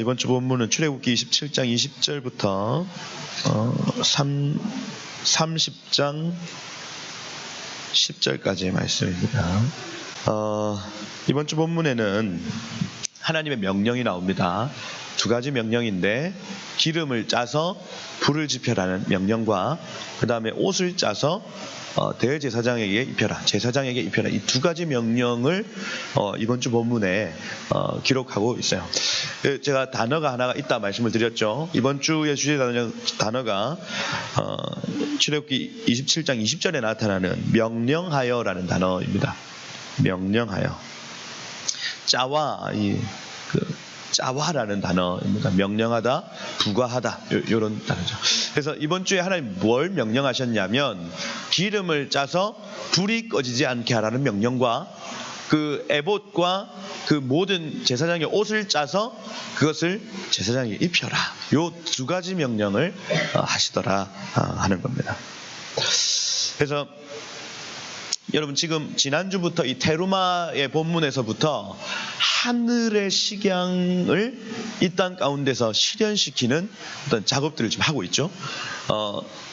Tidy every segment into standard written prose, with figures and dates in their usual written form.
이번 주 본문은 출애굽기 27장 20절부터 30장 10절까지의 말씀입니다. 이번 주 본문에는 하나님의 명령이 나옵니다. 두 가지 명령인데, 기름을 짜서 불을 지펴라는 명령과 그 다음에 옷을 짜서 대제사장에게 입혀라, 제사장에게 입혀라, 이 두 가지 명령을 이번 주 본문에 기록하고 있어요. 제가 단어가 하나가 있다 말씀을 드렸죠. 이번 주의 주제 단어가 출애굽기 27장 20절에 나타나는 명령하여라는 단어입니다. 명령하여. 짜와 짜와라는 단어입니다. 명령하다, 부과하다, 이런 단어죠. 그래서 이번 주에 하나님 뭘 명령하셨냐면, 기름을 짜서 불이 꺼지지 않게 하라는 명령과 그 에봇과 그 모든 제사장의 옷을 짜서 그것을 제사장에게 입혀라, 요 두 가지 명령을 하시더라 하는 겁니다. 그래서 여러분, 지금 지난주부터 이 테루마의 본문에서부터 하늘의 식양을 이 땅 가운데서 실현시키는 어떤 작업들을 지금 하고 있죠.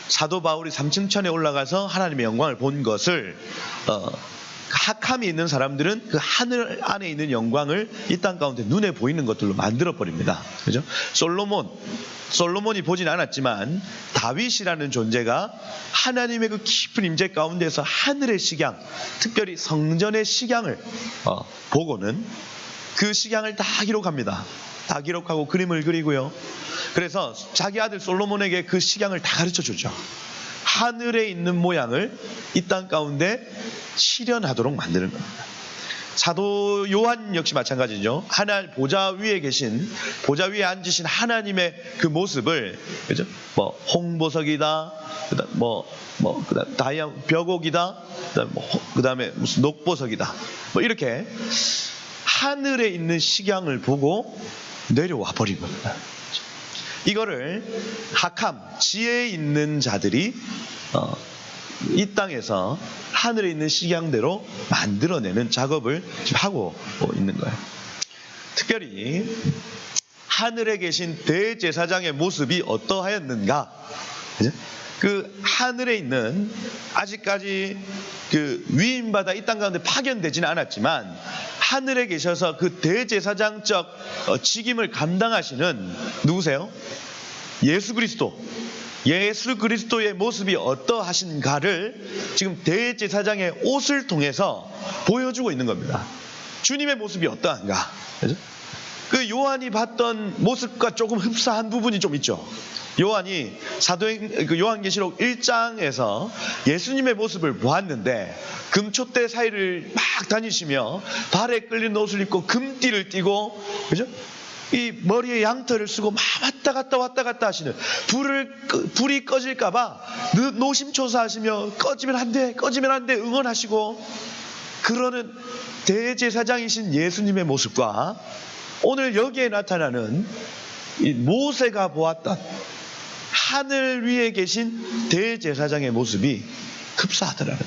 사도 바울이 3층천에 올라가서 하나님의 영광을 본 것을 학함이 있는 사람들은 그 하늘 안에 있는 영광을 이 땅 가운데 눈에 보이는 것들로 만들어 버립니다. 그죠? 솔로몬이 보진 않았지만 다윗이라는 존재가 하나님의 그 깊은 임재 가운데서 하늘의 식양, 특별히 성전의 식양을 보고는 그 식양을 다 기록합니다. 다 기록하고 그림을 그리고요. 그래서 자기 아들 솔로몬에게 그 식양을 다 가르쳐 주죠. 하늘에 있는 모양을 이 땅 가운데 실현하도록 만드는 겁니다. 사도 요한 역시 마찬가지죠. 보좌 위에 앉으신 하나님의 그 모습을, 그죠? 홍보석이다, 그다음 다이아 벽옥이다, 그다음에 무슨 녹보석이다, 이렇게 하늘에 있는 식양을 보고 내려와 버린 겁니다. 이거를 학함, 지혜 있는 자들이 이 땅에서 하늘에 있는 식양대로 만들어내는 작업을 지금 하고 있는 거예요. 특별히 하늘에 계신 대제사장의 모습이 어떠하였는가? 그 하늘에 있는, 아직까지 그 위임받아 이 땅 가운데 파견되지는 않았지만 하늘에 계셔서 그 대제사장적 직임을 감당하시는 누구세요? 예수 그리스도의 모습이 어떠하신가를 지금 대제사장의 옷을 통해서 보여주고 있는 겁니다. 주님의 모습이 어떠한가? 그죠? 그 요한이 봤던 모습과 조금 흡사한 부분이 좀 있죠. 요한이 요한계시록 1장에서 예수님의 모습을 보았는데, 금촛대 사이를 막 다니시며 발에 끌린 옷을 입고 금띠를 띠고, 그죠? 이 머리에 양털을 쓰고 막 왔다 갔다 하시는, 불이 꺼질까봐 노심초사하시며 꺼지면 안 돼 응원하시고 그러는 대제사장이신 예수님의 모습과 오늘 여기에 나타나는 이 모세가 보았던 하늘 위에 계신 대제사장의 모습이 흡사하더라.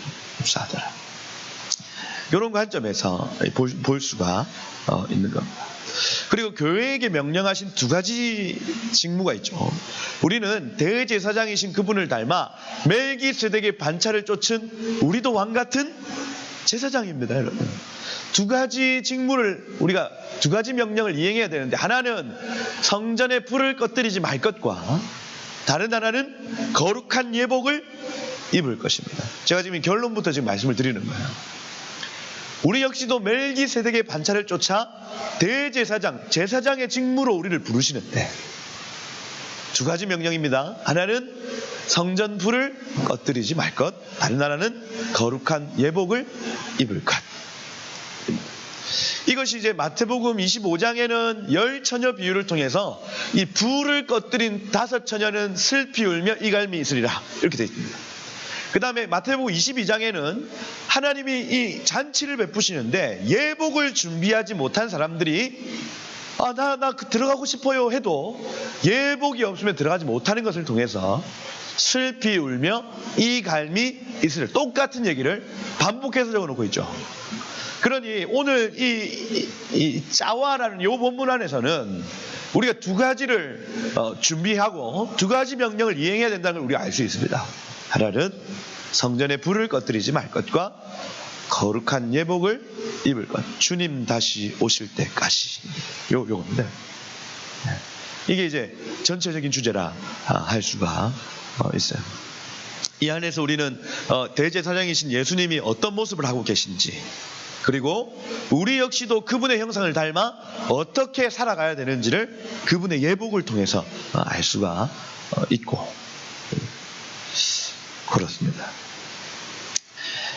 이런 관점에서 볼 수가 있는 겁니다. 그리고 교회에게 명령하신 두 가지 직무가 있죠. 우리는 대제사장이신 그분을 닮아 멜기세덱의 반차를 쫓은 우리도 왕 같은 제사장입니다, 여러분. 두 가지 명령을 이행해야 되는데, 하나는 성전에 불을 꺼뜨리지 말 것과 다른 하나는 거룩한 예복을 입을 것입니다. 제가 지금 결론부터 지금 말씀을 드리는 거예요. 우리 역시도 멜기세덱의 반차를 쫓아 제사장의 직무로 우리를 부르시는데, 두 가지 명령입니다. 하나는 성전 불을 꺼뜨리지 말 것, 다른 하나는 거룩한 예복을 입을 것. 이것이 이제 마태복음 25장에는 10처녀 비유를 통해서 이 불을 꺼뜨린 5처녀는 슬피 울며 이갈미 있으리라, 이렇게 되어 있습니다. 그 다음에 마태복음 22장에는 하나님이 이 잔치를 베푸시는데 예복을 준비하지 못한 사람들이 나 들어가고 싶어요 해도 예복이 없으면 들어가지 못하는 것을 통해서 슬피 울며 이갈미 있으리라, 똑같은 얘기를 반복해서 적어놓고 있죠. 그러니 오늘 이 짜와라는 요 본문 안에서는 우리가 두 가지를 준비하고 두 가지 명령을 이행해야 된다는 걸 우리가 알 수 있습니다. 하나는 성전에 불을 꺼뜨리지 말 것과 거룩한 예복을 입을 것. 주님 다시 오실 때까지. 요건데. 이게 이제 전체적인 주제라 할 수가 있어요. 이 안에서 우리는 대제사장이신 예수님이 어떤 모습을 하고 계신지, 그리고 우리 역시도 그분의 형상을 닮아 어떻게 살아가야 되는지를 그분의 예복을 통해서 알 수가 있고 그렇습니다.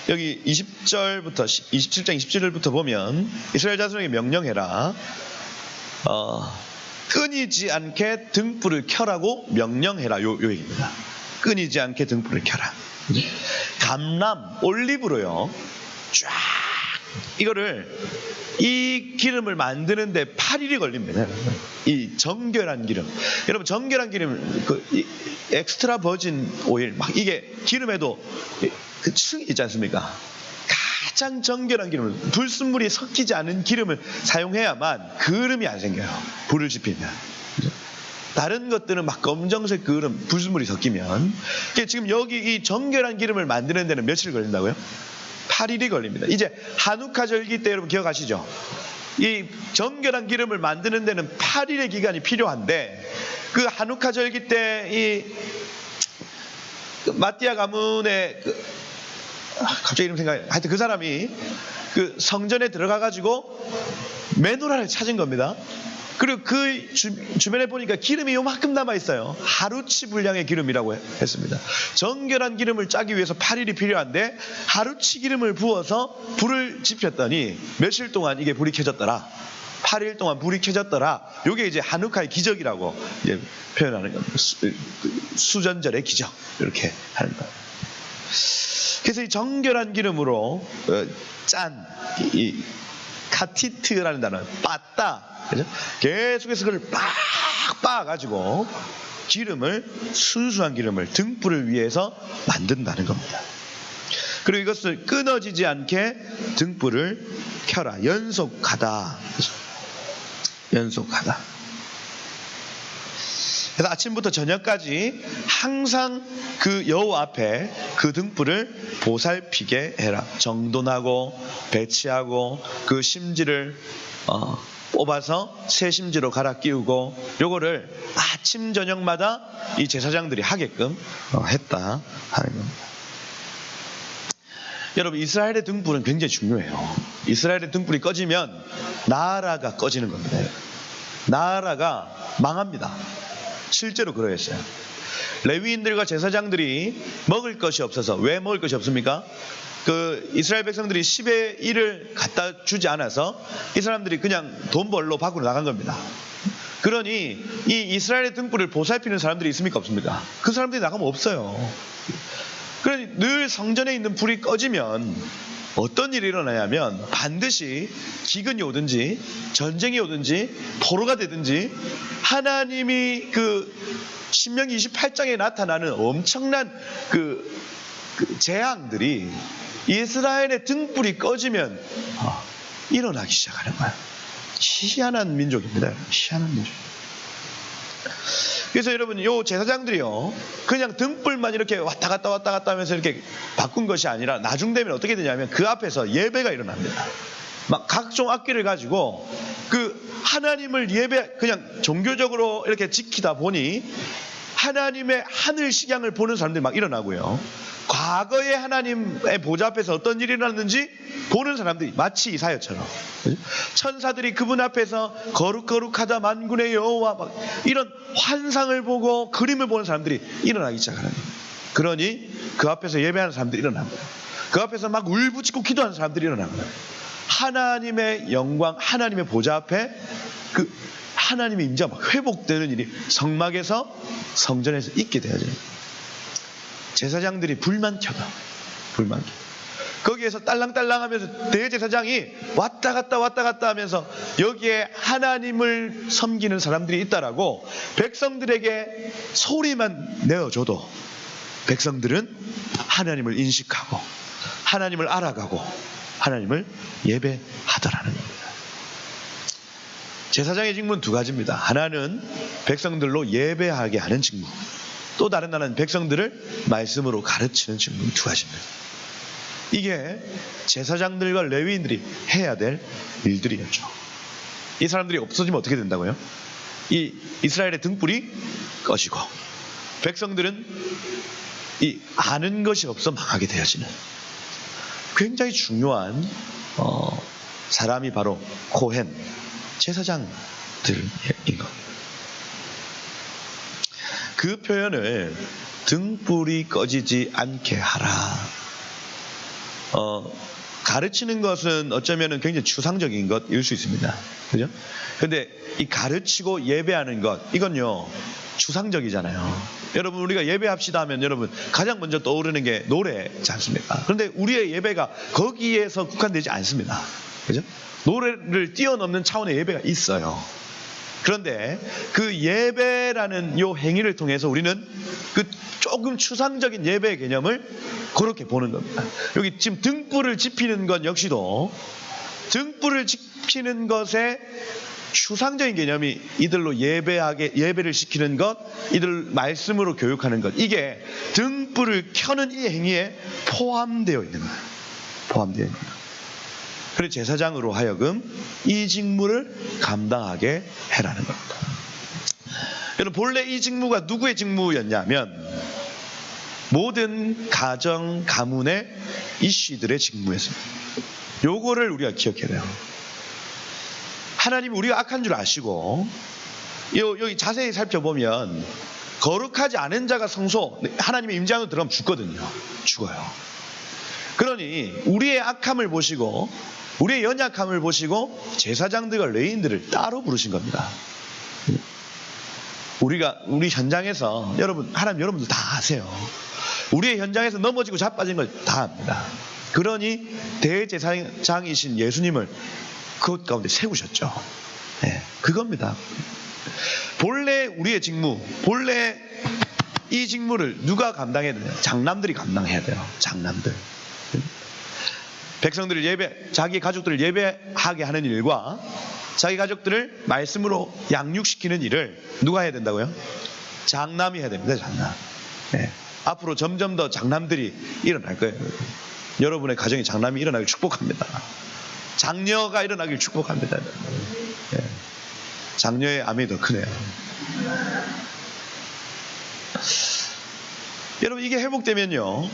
여기 20절부터 27장 27절부터 보면 이스라엘 자손에게 명령해라. 끊이지 않게 등불을 켜라고 명령해라. 요 얘기입니다. 끊이지 않게 등불을 켜라. 감람, 올리브로요. 쫙 이거를 이 기름을 만드는데 8일이 걸립니다. 이 정결한 기름. 여러분 정결한 기름 엑스트라 버진 오일 막 이게 기름에도 그 층이 있지 않습니까? 가장 정결한 기름을 불순물이 섞이지 않은 기름을 사용해야만 그름이 안 생겨요. 불을 지피면. 다른 것들은 막 검정색 그름 불순물이 섞이면 지금 여기 이 정결한 기름을 만드는 데는 며칠 걸린다고요? 8일이 걸립니다. 이제 한우카 절기 때 여러분 기억하시죠? 이 정결한 기름을 만드는 데는 8일의 기간이 필요한데 그 한우카 절기 때 이 마띠아 가문의 갑자기 이름 생각이 하여튼 그 사람이 그 성전에 들어가 가지고 메노라를 찾은 겁니다. 그리고 그 주변에 보니까 기름이 요만큼 남아 있어요. 하루치 분량의 기름이라고 했습니다. 정결한 기름을 짜기 위해서 8일이 필요한데 하루치 기름을 부어서 불을 지폈더니 며칠 동안 이게 불이 켜졌더라. 8일 동안 불이 켜졌더라. 이게 이제 한우카의 기적이라고 이제 표현하는 겁니다. 수전절의 기적 이렇게 하는 거예요. 그래서 이 정결한 기름으로 짠 이 카티트라는 단어 빠따 그죠? 계속해서 그걸 빡 빻아가지고 기름을 순수한 기름을 등불을 위해서 만든다는 겁니다. 그리고 이것을 끊어지지 않게 등불을 켜라. 연속하다. 연속하다. 그래서 아침부터 저녁까지 항상 그 여호와 앞에 그 등불을 보살피게 해라. 정돈하고 배치하고 그 심지를 뽑아서 새 심지로 갈아 끼우고 요거를 아침 저녁마다 이 제사장들이 하게끔 했다 하는 겁니다. 여러분 이스라엘의 등불은 굉장히 중요해요. 이스라엘의 등불이 꺼지면 나라가 꺼지는 겁니다. 나라가 망합니다. 실제로 그러했어요. 레위인들과 제사장들이 먹을 것이 없어서 왜 먹을 것이 없습니까? 그 이스라엘 백성들이 10의 1을 갖다 주지 않아서 이 사람들이 그냥 돈 벌러 밖으로 나간 겁니다. 그러니 이 이스라엘의 등불을 보살피는 사람들이 있습니까? 없습니까? 그 사람들이 나가면 없어요. 그러니 늘 성전에 있는 불이 꺼지면 어떤 일이 일어나냐면 반드시 기근이 오든지 전쟁이 오든지 포로가 되든지 하나님이 그 신명기 28장에 나타나는 엄청난 그 재앙들이 이스라엘의 등불이 꺼지면 일어나기 시작하는 거예요. 희한한 민족입니다. 희한한 민족. 그래서 여러분 요 제사장들이요 그냥 등불만 이렇게 왔다 갔다 하면서 이렇게 바꾼 것이 아니라 나중 되면 어떻게 되냐면 그 앞에서 예배가 일어납니다. 막 각종 악기를 가지고 그 하나님을 예배 그냥 종교적으로 이렇게 지키다 보니 하나님의 하늘 식양을 보는 사람들이 막 일어나고요. 과거에 하나님의 보좌 앞에서 어떤 일이 일어났는지 보는 사람들이 마치 이사야처럼 천사들이 그분 앞에서 거룩하다 만군의 여호와 막 이런 환상을 보고 그림을 보는 사람들이 일어나기 시작하는 거예요. 그러니 그 앞에서 예배하는 사람들이 일어난 거예요. 그 앞에서 막 울부짖고 기도하는 사람들이 일어난 거예요. 하나님의 영광, 하나님의 보좌 앞에 그 하나님의 임재가 막 회복되는 일이 성막에서 성전에서 있게 되어져요. 제사장들이 불만 켜다. 불만 켜. 거기에서 딸랑딸랑 하면서 대제사장이 왔다 갔다 하면서 여기에 하나님을 섬기는 사람들이 있다라고 백성들에게 소리만 내어줘도 백성들은 하나님을 인식하고 하나님을 알아가고 하나님을 예배하더라는 겁니다. 제사장의 직무는 두 가지입니다. 하나는 백성들로 예배하게 하는 직무, 또 다른 하나는 백성들을 말씀으로 가르치는 직무, 두 가지입니다. 이게 제사장들과 레위인들이 해야 될 일들이었죠. 이 사람들이 없어지면 어떻게 된다고요? 이 이스라엘의 등불이 꺼지고 백성들은 이 아는 것이 없어 망하게 되어지는 굉장히 중요한 사람이 바로 코헨, 제사장들인 겁니다. 그 표현을 등불이 꺼지지 않게 하라. 가르치는 것은 어쩌면 굉장히 추상적인 것일 수 있습니다. 그죠? 근데 이 가르치고 예배하는 것, 이건요, 추상적이잖아요. 여러분, 우리가 예배합시다 하면 여러분, 가장 먼저 떠오르는 게 노래지 않습니까? 그런데 우리의 예배가 거기에서 국한되지 않습니다. 그죠? 노래를 뛰어넘는 차원의 예배가 있어요. 그런데 그 예배라는 요 행위를 통해서 우리는 그 조금 추상적인 예배의 개념을 그렇게 보는 겁니다. 여기 지금 등불을 지피는 것 역시도 등불을 지피는 것에 추상적인 개념이 이들로 예배를 시키는 것, 이들 말씀으로 교육하는 것, 이게 등불을 켜는 이 행위에 포함되어 있는 거예요. 포함되어 있는 거예요. 그래서 제사장으로 하여금 이 직무를 감당하게 해라는 겁니다. 여러분, 본래 이 직무가 누구의 직무였냐면 모든 가정, 가문의 이씨들의 직무였습니다. 요거를 우리가 기억해야 돼요. 하나님이 우리가 악한 줄 아시고 여기 자세히 살펴보면 거룩하지 않은 자가 성소, 하나님의 임재하는 들어가면 죽거든요. 죽어요. 그러니 우리의 악함을 보시고 우리의 연약함을 보시고 제사장들과 레위인들을 따로 부르신 겁니다. 우리 현장에서 하나님 여러분들 다 아세요. 우리의 현장에서 넘어지고 자빠진 걸 다 압니다. 그러니 대제사장이신 예수님을 그것 가운데 세우셨죠. 네, 그겁니다. 본래 우리의 직무, 본래 이 직무를 누가 감당해야 되냐? 장남들이 감당해야 돼요. 장남들. 백성들을 자기 가족들을 예배하게 하는 일과 자기 가족들을 말씀으로 양육시키는 일을 누가 해야 된다고요? 장남이 해야 됩니다. 장남. 네. 앞으로 점점 더 장남들이 일어날 거예요. 여러분의 가정에 장남이 일어나길 축복합니다. 장녀가 일어나길 축복합니다. 네. 장녀의 암이 더 크네요. 여러분, 이게 회복되면요,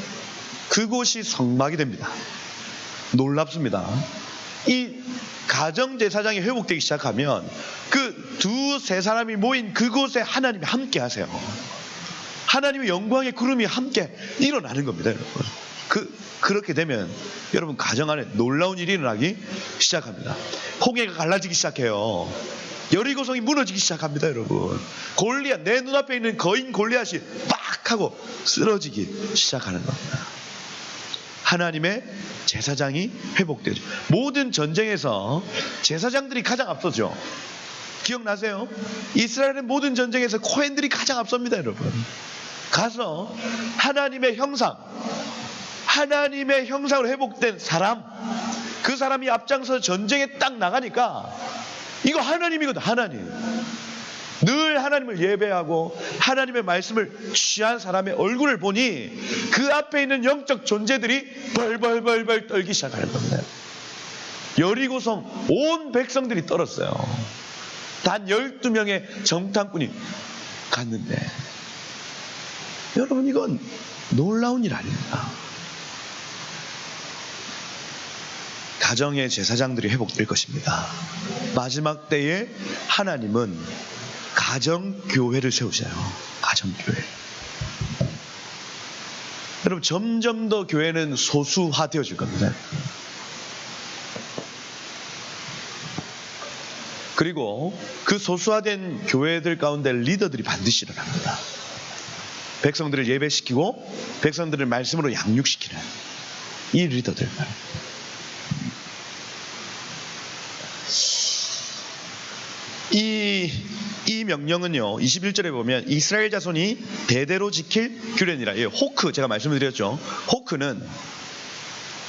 그곳이 성막이 됩니다. 놀랍습니다. 이 가정제사장이 회복되기 시작하면 그 두세 사람이 모인 그곳에 하나님이 함께 하세요. 하나님의 영광의 구름이 함께 일어나는 겁니다, 여러분. 그렇게 되면 여러분 가정 안에 놀라운 일이 일어나기 시작합니다. 홍해가 갈라지기 시작해요. 여리고성이 무너지기 시작합니다, 여러분. 골리앗, 내 눈앞에 있는 거인 골리앗이 빡 하고 쓰러지기 시작하는 겁니다. 하나님의 제사장이 회복되죠. 모든 전쟁에서 제사장들이 가장 앞서죠. 기억나세요? 이스라엘의 모든 전쟁에서 코헨들이 가장 앞섭니다, 여러분. 가서 하나님의 형상으로 회복된 사람, 그 사람이 앞장서 전쟁에 딱 나가니까 이거 하나님이거든. 하나님. 늘 하나님을 예배하고 하나님의 말씀을 취한 사람의 얼굴을 보니 그 앞에 있는 영적 존재들이 벌벌벌벌 떨기 시작하는 겁니다. 여리고성 온 백성들이 떨었어요. 단 12명의 정탐꾼이 갔는데, 여러분, 이건 놀라운 일 아닙니다. 가정의 제사장들이 회복될 것입니다. 마지막 때에 하나님은 가정교회를 세우셔요. 가정교회. 여러분, 점점 더 교회는 소수화되어질 겁니다. 그리고 그 소수화된 교회들 가운데 리더들이 반드시 일어납니다. 백성들을 예배시키고 백성들을 말씀으로 양육시키는 이 리더들. 이 명령은요, 21절에 보면 이스라엘 자손이 대대로 지킬 규례니라. 호크, 제가 말씀을 드렸죠. 호크는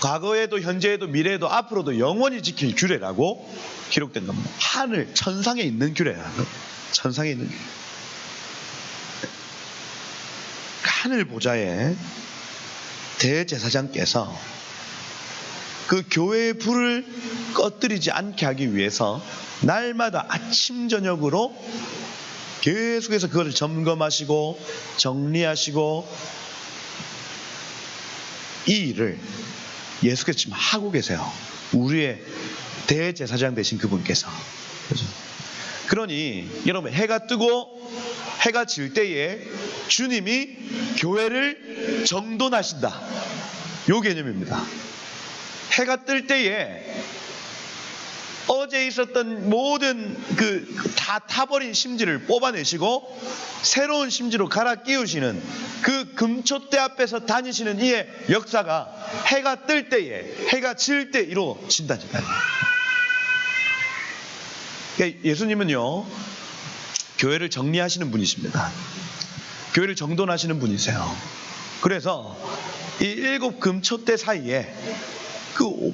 과거에도 현재에도 미래에도 앞으로도 영원히 지킬 규례라고 기록된 겁니다. 하늘 천상에 있는 규례라는 거예요. 천상에 있는 규례. 하늘 보좌에 대제사장께서 그 교회의 불을 꺼뜨리지 않게 하기 위해서 날마다 아침 저녁으로 계속해서 그것을 점검하시고 정리하시고 이 일을 예수께서 지금 하고 계세요. 우리의 대제사장 되신 그분께서. 그렇죠? 그러니 여러분, 해가 뜨고 해가 질 때에 주님이 교회를 정돈하신다. 요 개념입니다. 해가 뜰 때에 어제 있었던 모든 다 타버린 심지를 뽑아내시고 새로운 심지로 갈아 끼우시는 그 금촛대 앞에서 다니시는 이의 역사가 해가 뜰 때에, 해가 질 때 이루어진다니까요. 그러니까 예수님은요, 교회를 정리하시는 분이십니다. 교회를 정돈하시는 분이세요. 그래서 이 7 금촛대 사이에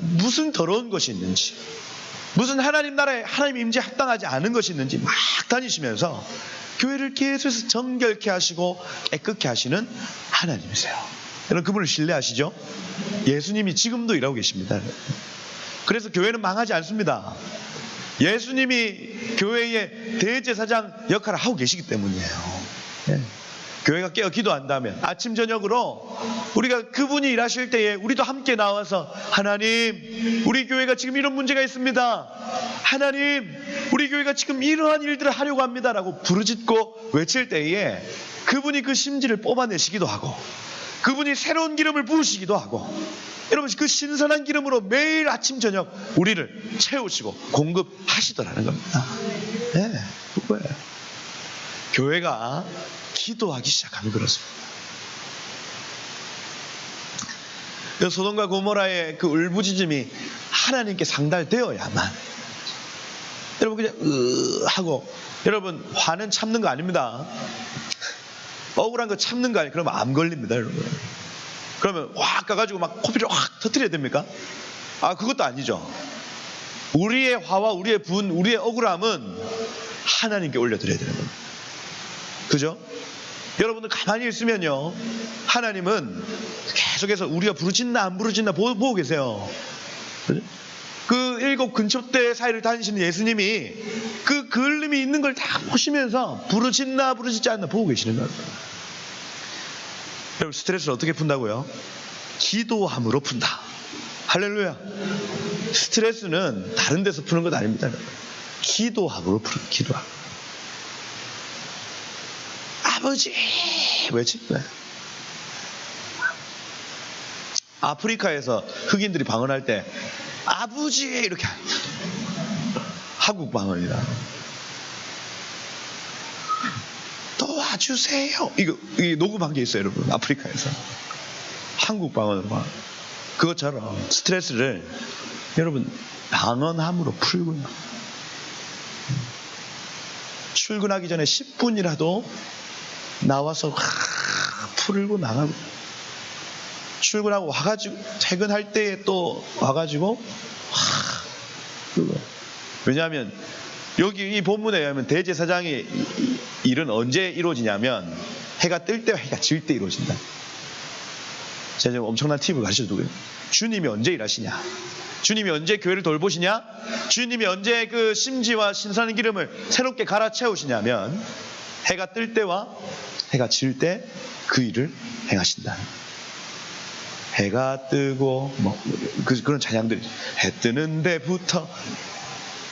무슨 더러운 것이 있는지, 무슨 하나님 나라에 하나님 임재에 합당하지 않은 것이 있는지 막 다니시면서 교회를 계속해서 정결케 하시고 깨끗게 하시는 하나님이세요. 여러분, 그분을 신뢰하시죠? 예수님이 지금도 일하고 계십니다. 그래서 교회는 망하지 않습니다. 예수님이 교회의 대제사장 역할을 하고 계시기 때문이에요. 네. 교회가 깨어 기도한다면 아침 저녁으로 우리가 그분이 일하실 때에 우리도 함께 나와서 하나님, 우리 교회가 지금 이런 문제가 있습니다. 하나님, 우리 교회가 지금 이러한 일들을 하려고 합니다라고 부르짖고 외칠 때에 그분이 그 심지를 뽑아내시기도 하고 그분이 새로운 기름을 부으시기도 하고, 여러분, 그 신선한 기름으로 매일 아침 저녁 우리를 채우시고 공급하시더라는 겁니다. 네, 그거예요. 교회가 기도하기 시작하면 그렇습니다. 소돔과 고모라의 그 울부짖음이 하나님께 상달되어야만, 여러분, 그냥 하고, 여러분, 화는 참는 거 아닙니다. 억울한 거 참는 거 아니에요. 그러면 암 걸립니다, 여러분. 그러면 확 가가지고 막 코피를 확 터뜨려야 됩니까? 그것도 아니죠. 우리의 화와 우리의 분, 우리의 억울함은 하나님께 올려드려야 되는 겁니다. 그죠? 여러분들 가만히 있으면요, 하나님은 계속해서 우리가 부르짖나 안 부르짖나 보고 계세요. 그죠? 그 7 근첩대 사이를 다니시는 예수님이 그 그을림이 있는 걸 다 보시면서 부르짖나 부르짖지 않나 보고 계시는 거예요. 여러분, 스트레스를 어떻게 푼다고요? 기도함으로 푼다. 할렐루야. 스트레스는 다른 데서 푸는 것 아닙니다. 기도함으로 푸는, 기도함. 아버지 외치는 거예요. 아프리카에서 흑인들이 방언할 때 아버지 이렇게 한국 방언이라 도와주세요. 이게 녹음한 게 있어요, 여러분. 아프리카에서 한국 방언으로. 그것처럼 스트레스를 여러분 방언함으로 풀고요. 출근하기 전에 10분이라도 나와서 풀고 나가고, 출근하고 와가지고 퇴근할 때에 또 와가지고 왜냐하면 여기 이 본문에 의하면 대제사장의 일은 언제 이루어지냐면 해가 뜰 때와 해가 질 때 이루어진다. 제가 지금 엄청난 팁을 가르쳐드리고요. 주님이 언제 일하시냐, 주님이 언제 교회를 돌보시냐, 주님이 언제 그 심지와 신선한 기름을 새롭게 갈아 채우시냐면 해가 뜰 때와 해가 질 때 그 일을 행하신다. 해가 뜨고 그런 찬양들이 해 뜨는 데부터,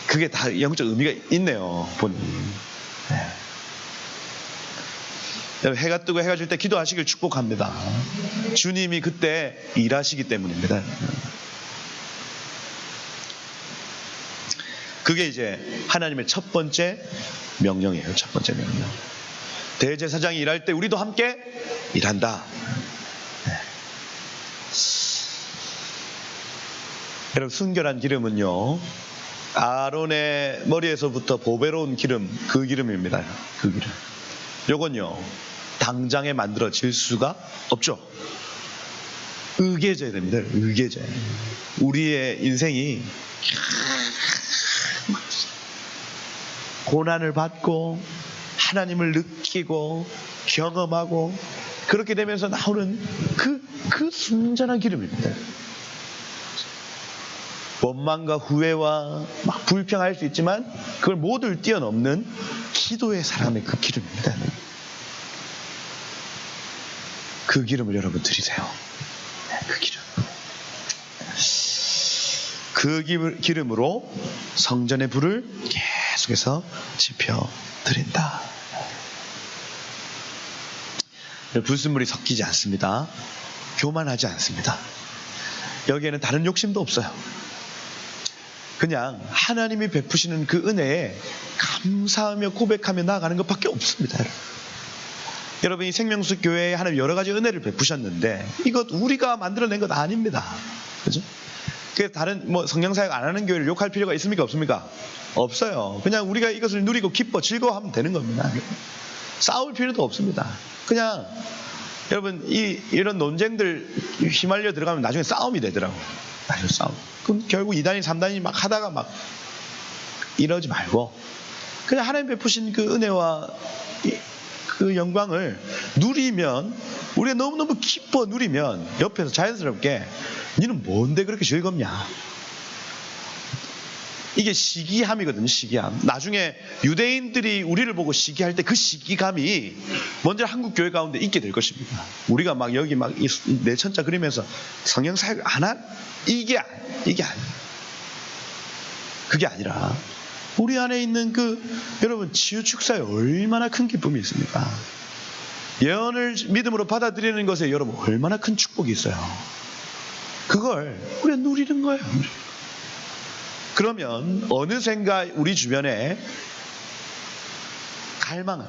그게 다 영적 의미가 있네요, 본인. 네. 해가 뜨고 해가 질 때 기도하시길 축복합니다. 주님이 그때 일하시기 때문입니다. 그게 이제 하나님의 첫 번째 명령이에요. 첫 번째 명령. 대제사장이 일할 때 우리도 함께 일한다. 네. 여러분, 순결한 기름은요, 아론의 머리에서부터 보배로운 기름, 그 기름입니다. 그 기름. 요건요, 당장에 만들어질 수가 없죠. 의개져야 됩니다. 의개져야. 우리의 인생이 고난을 받고 하나님을 느끼고 경험하고 그렇게 되면서 나오는 그 순전한 기름입니다. 원망과 후회와 막 불평할 수 있지만 그걸 모두를 뛰어넘는 기도의 사람의 그 기름입니다. 그 기름을 여러분 드리세요. 그 기름. 그 기름으로 성전의 불을 계속해서 지펴 드린다. 불순물이 섞이지 않습니다. 교만하지 않습니다. 여기에는 다른 욕심도 없어요. 그냥 하나님이 베푸시는 그 은혜에 감사하며 고백하며 나아가는 것밖에 없습니다. 여러분, 이 생명수 교회에 하나님 여러 가지 은혜를 베푸셨는데 이것 우리가 만들어낸 것 아닙니다. 그죠? 그래서 다른 성령사역 안 하는 교회를 욕할 필요가 있습니까? 없습니까? 없어요. 그냥 우리가 이것을 누리고 기뻐 즐거워하면 되는 겁니다. 싸울 필요도 없습니다. 그냥 여러분 이런 논쟁들 휘말려 들어가면 나중에 싸움이 되더라고요. 나중에 싸움. 그럼 결국 2단위 3단위 막 하다가 막 이러지 말고 그냥 하나님 베푸신 그 은혜와 그 영광을 누리면, 우리가 너무너무 기뻐 누리면 옆에서 자연스럽게 너는 뭔데 그렇게 즐겁냐, 이게 시기함이거든요. 시기함. 나중에 유대인들이 우리를 보고 시기할 때 그 시기감이 먼저 한국 교회 가운데 있게 될 것입니다. 우리가 막 여기 막 내천자 그리면서 성령 사역을 안 한, 이게 아니에요. 그게 아니라 우리 안에 있는 여러분 치유 축사에 얼마나 큰 기쁨이 있습니까? 예언을 믿음으로 받아들이는 것에 여러분 얼마나 큰 축복이 있어요. 그걸 우리가 누리는 거예요. 그러면 어느샌가 우리 주변에 갈망은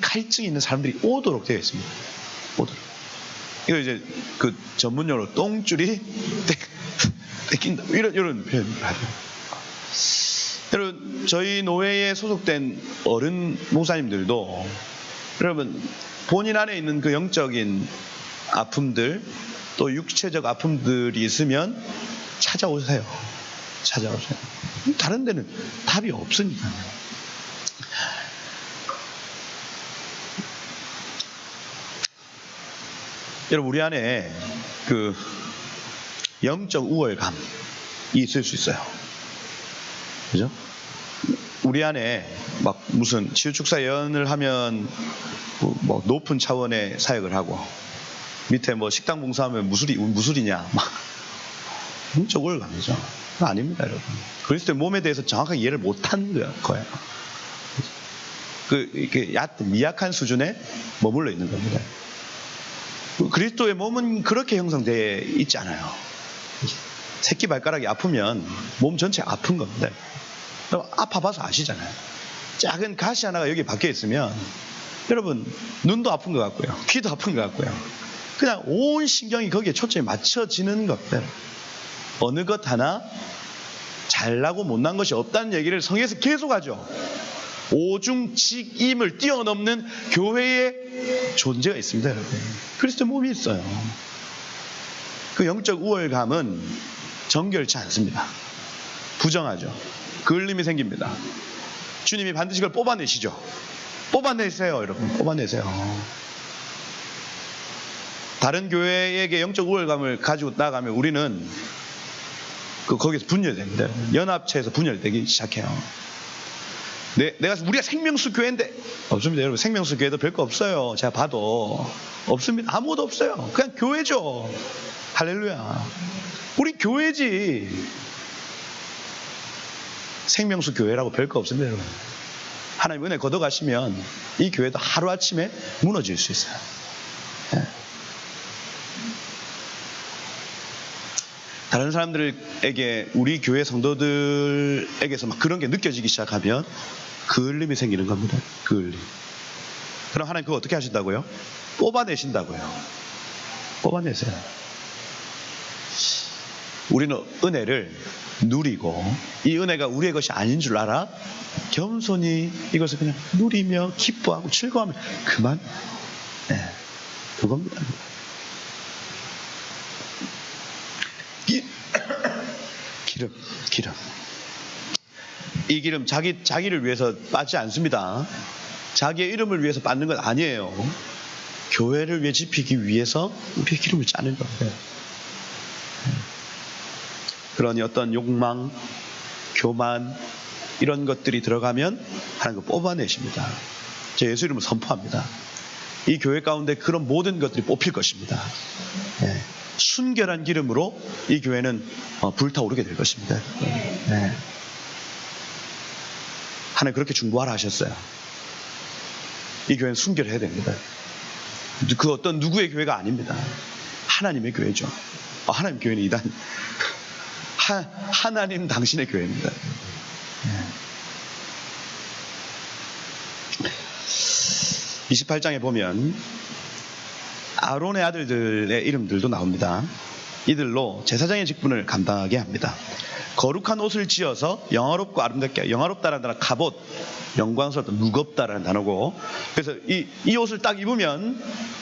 갈증이 있는 사람들이 오도록 되어 있습니다. 오도록. 이거 이제 그 전문용어로 똥줄이 떼낀다, 이런 표현을 하죠. 여러분, 저희 노회에 소속된 어른 목사님들도 여러분 본인 안에 있는 그 영적인 아픔들 또 육체적 아픔들이 있으면 찾아오세요. 다른 데는 답이 없으니까요. 여러분, 우리 안에 그 영적 우월감이 있을 수 있어요. 그죠? 우리 안에 막 무슨 치유축사 예언을 하면 뭐 높은 차원의 사역을 하고 밑에 뭐 식당 봉사하면 무술이냐 막 영적 우월감이죠. 아닙니다, 여러분. 그리스도의 몸에 대해서 정확하게 이해를 못한 거예요. 이렇게 얕은 미약한 수준에 머물러 있는 겁니다. 그리스도의 몸은 그렇게 형성되어 있지 않아요. 새끼 발가락이 아프면 몸 전체 아픈 겁니다. 아파봐서 아시잖아요. 작은 가시 하나가 여기 박혀 있으면 여러분 눈도 아픈 것 같고요, 귀도 아픈 것 같고요, 그냥 온 신경이 거기에 초점이 맞춰지는 겁니다. 어느 것 하나 잘나고 못난 것이 없다는 얘기를 성경에서 계속 하죠. 오중직임을 뛰어넘는 교회의 존재가 있습니다, 여러분. 그리스도의 몸이 있어요. 그 영적 우월감은 정결치 않습니다. 부정하죠. 그을림이 생깁니다. 주님이 반드시 그걸 뽑아내시죠. 뽑아내세요, 여러분. 뽑아내세요. 다른 교회에게 영적 우월감을 가지고 나가면 우리는 거기서 분열됩니다. 연합체에서 분열되기 시작해요. 우리가 생명수 교회인데 없습니다, 여러분. 생명수 교회도 별거 없어요. 제가 봐도 없습니다. 아무것도 없어요. 그냥 교회죠. 할렐루야. 우리 교회지. 생명수 교회라고 별거 없습니다, 여러분. 하나님 은혜 걷어가시면 이 교회도 하루아침에 무너질 수 있어요. 네. 다른 사람들에게, 우리 교회 성도들에게서 막 그런 게 느껴지기 시작하면 그을림이 생기는 겁니다. 그을림. 그럼 하나님 그거 어떻게 하신다고요? 뽑아내신다고요. 뽑아내세요. 우리는 은혜를 누리고 이 은혜가 우리의 것이 아닌 줄 알아 겸손히 이것을 그냥 누리며 기뻐하고 즐거워하면 그만. 네, 그겁니다. 기름. 이 기름 자기를 위해서 빠지 않습니다. 자기의 이름을 위해서 받는 건 아니에요. 교회를 위해 지피기 위해서 우리의 기름을 짜는 거예요. 그러니 어떤 욕망, 교만 이런 것들이 들어가면 하나님 그 뽑아내십니다. 제 예수 이름을 선포합니다. 이 교회 가운데 그런 모든 것들이 뽑힐 것입니다. 네. 순결한 기름으로 이 교회는 불타오르게 될 것입니다. 네. 하나님 그렇게 중보하라 하셨어요. 이 교회는 순결해야 됩니다. 그 어떤 누구의 교회가 아닙니다. 하나님의 교회죠. 하나님 교회는 이단 하나님 당신의 교회입니다. 28장에 보면 아론의 아들들의 이름들도 나옵니다. 이들로 제사장의 직분을 감당하게 합니다. 거룩한 옷을 지어서 영화롭고 아름답게, 영화롭다라는 단어 갑옷, 영광스럽다, 무겁다라는 단어고, 그래서 이 옷을 딱 입으면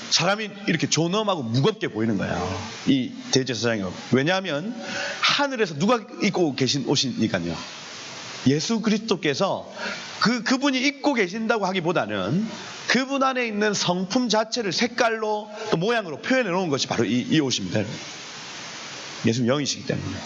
사람이 이렇게 존엄하고 무겁게 보이는 거예요. 이 대제사장이. 왜냐하면 하늘에서 누가 입고 계신 옷이니까요. 예수 그리스도께서 그분이 입고 계신다고 하기보다는 그분 안에 있는 성품 자체를 색깔로 또 모양으로 표현해 놓은 것이 바로 이 옷입니다. 예수님 영이시기 때문에.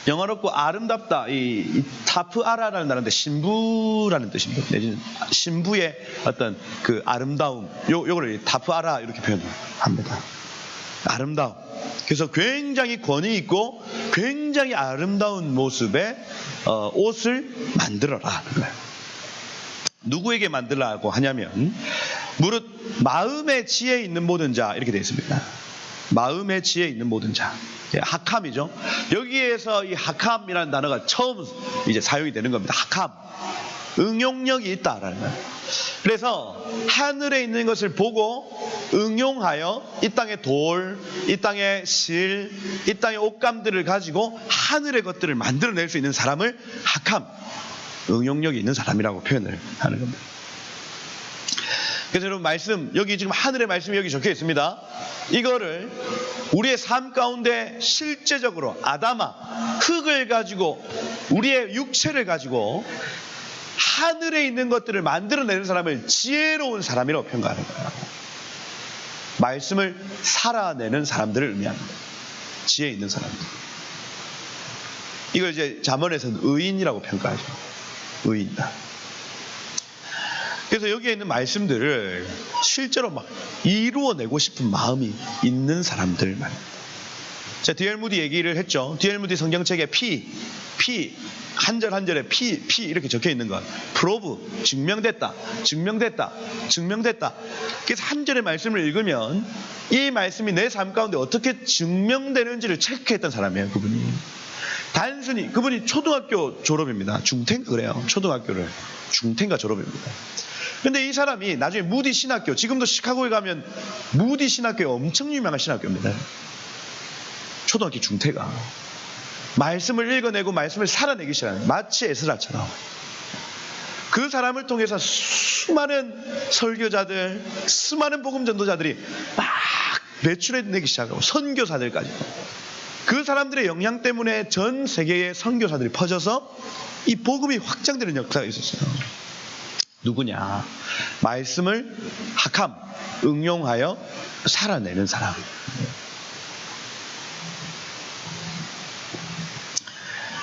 영화롭고 아름답다. 이 타프아라라는 단어인데 신부라는 뜻입니다. 내지는 신부의 어떤 그 아름다움, 요거를 타프아라 이렇게 표현합니다. 아름다움. 그래서 굉장히 권위 있고 굉장히 아름다운 모습의 옷을 만들어라 하는 거예요. 누구에게 만들라고 하냐면 무릇 마음의 지혜 있는 모든 자 이렇게 되어 있습니다. 마음의 지혜 있는 모든 자. 하캄이죠. 여기에서 이 하캄이라는 단어가 처음 이제 사용이 되는 겁니다. 하캄. 응용력이 있다라는 거예요. 그래서 하늘에 있는 것을 보고 응용하여 이 땅의 돌, 이 땅의 실, 이 땅의 옷감들을 가지고 하늘의 것들을 만들어낼 수 있는 사람을 하캄, 응용력이 있는 사람이라고 표현을 하는 겁니다. 그래서 여러분 말씀, 여기 지금 하늘의 말씀이 여기 적혀 있습니다. 이거를 우리의 삶 가운데 실제적으로 아담아, 흙을 가지고 우리의 육체를 가지고 하늘에 있는 것들을 만들어내는 사람을 지혜로운 사람이라고 평가하는 거예요. 말씀을 살아내는 사람들을 의미합니다. 지혜 있는 사람들. 이걸 이제 잠언에서는 의인이라고 평가하죠. 의인이다. 그래서 여기에 있는 말씀들을 실제로 막 이루어내고 싶은 마음이 있는 사람들 말입니다. 제가 D.L. 무디 얘기를 했죠. D.L. 무디 성경책에 피 한 절 한 절에 피 이렇게 적혀 있는 것. 프로브 증명됐다. 그래서 한 절의 말씀을 읽으면 이 말씀이 내 삶 가운데 어떻게 증명되는지를 체크했던 사람이에요. 그분이. 단순히 그분이 초등학교 졸업입니다. 중퇴인가 그래요. 초등학교를 중퇴인가 졸업입니다. 근데 이 사람이 나중에 무디 신학교, 지금도 시카고에 가면 무디 신학교가 엄청 유명한 신학교입니다. 초등학교 중퇴가 말씀을 읽어내고 말씀을 살아내기 시작하는, 마치 에스라처럼 그 사람을 통해서 수많은 설교자들, 수많은 복음 전도자들이 막 배출해내기 시작하고 선교사들까지, 그 사람들의 영향 때문에 전 세계의 선교사들이 퍼져서 이 복음이 확장되는 역사가 있었어요. 누구냐? 말씀을 하캄, 응용하여 살아내는 사람.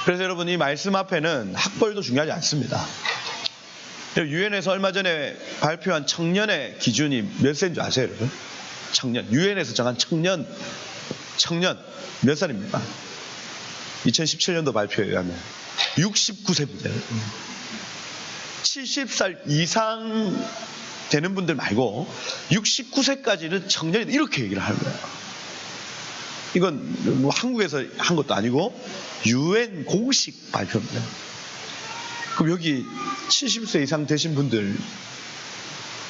그래서 여러분, 이 말씀 앞에는 학벌도 중요하지 않습니다. 유엔에서 얼마 전에 발표한 청년의 기준이 몇 세인 줄 아세요, 여러분? 청년. 유엔에서 정한 청년 몇 살입니까? 2017년도 발표에 의하면 69세입니다. 70살 이상 되는 분들 말고 69세까지는 청년이 이렇게 얘기를 하는 거예요. 이건 뭐 한국에서 한 것도 아니고 유엔 공식 발표입니다. 그럼 여기 70세 이상 되신 분들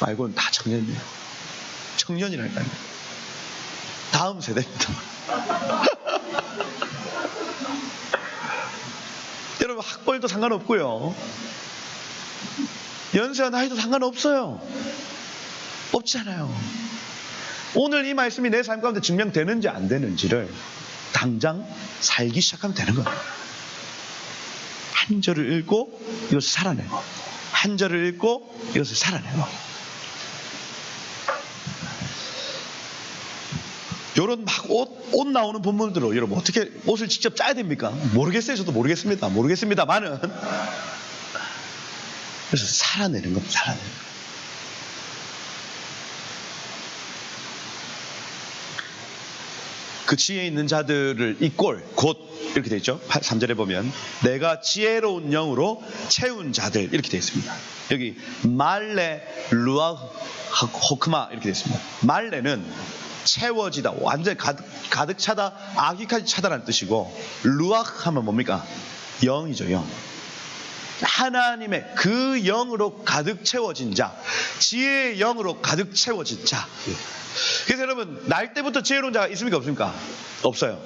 말고는 다 청년이에요. 청년이라니까요. 다음 세대입니다. 여러분, 학벌도 상관없고요. 연세와 나이도 상관없어요. 없잖아요. 오늘 이 말씀이 내 삶 가운데 증명되는지 안 되는지를 다 당장 살기 시작하면 되는 거예요. 한 절을 읽고 이것을 살아내고, 한 절을 읽고 이것을 살아내고. 요런 막 옷 나오는 본문들로 여러분 어떻게 옷을 직접 짜야 됩니까? 모르겠어요. 저도 모르겠습니다만은 그래서 살아내는 겁니다. 살아내는 거. 그 지혜 있는 자들을 이꼴 곧 이렇게 되어 있죠. 3절에 보면 내가 지혜로운 영으로 채운 자들 이렇게 되어 있습니다. 여기 말레 루아 호크마 이렇게 되어 있습니다. 말레는 채워지다, 완전히 가득 차다, 아기까지 차다라는 뜻이고, 루악 하면 뭡니까? 영이죠. 영. 하나님의 그 영으로 가득 채워진 자, 지혜의 영으로 가득 채워진 자. 그래서 여러분 날 때부터 지혜로운 자가 있습니까? 없습니까? 없어요.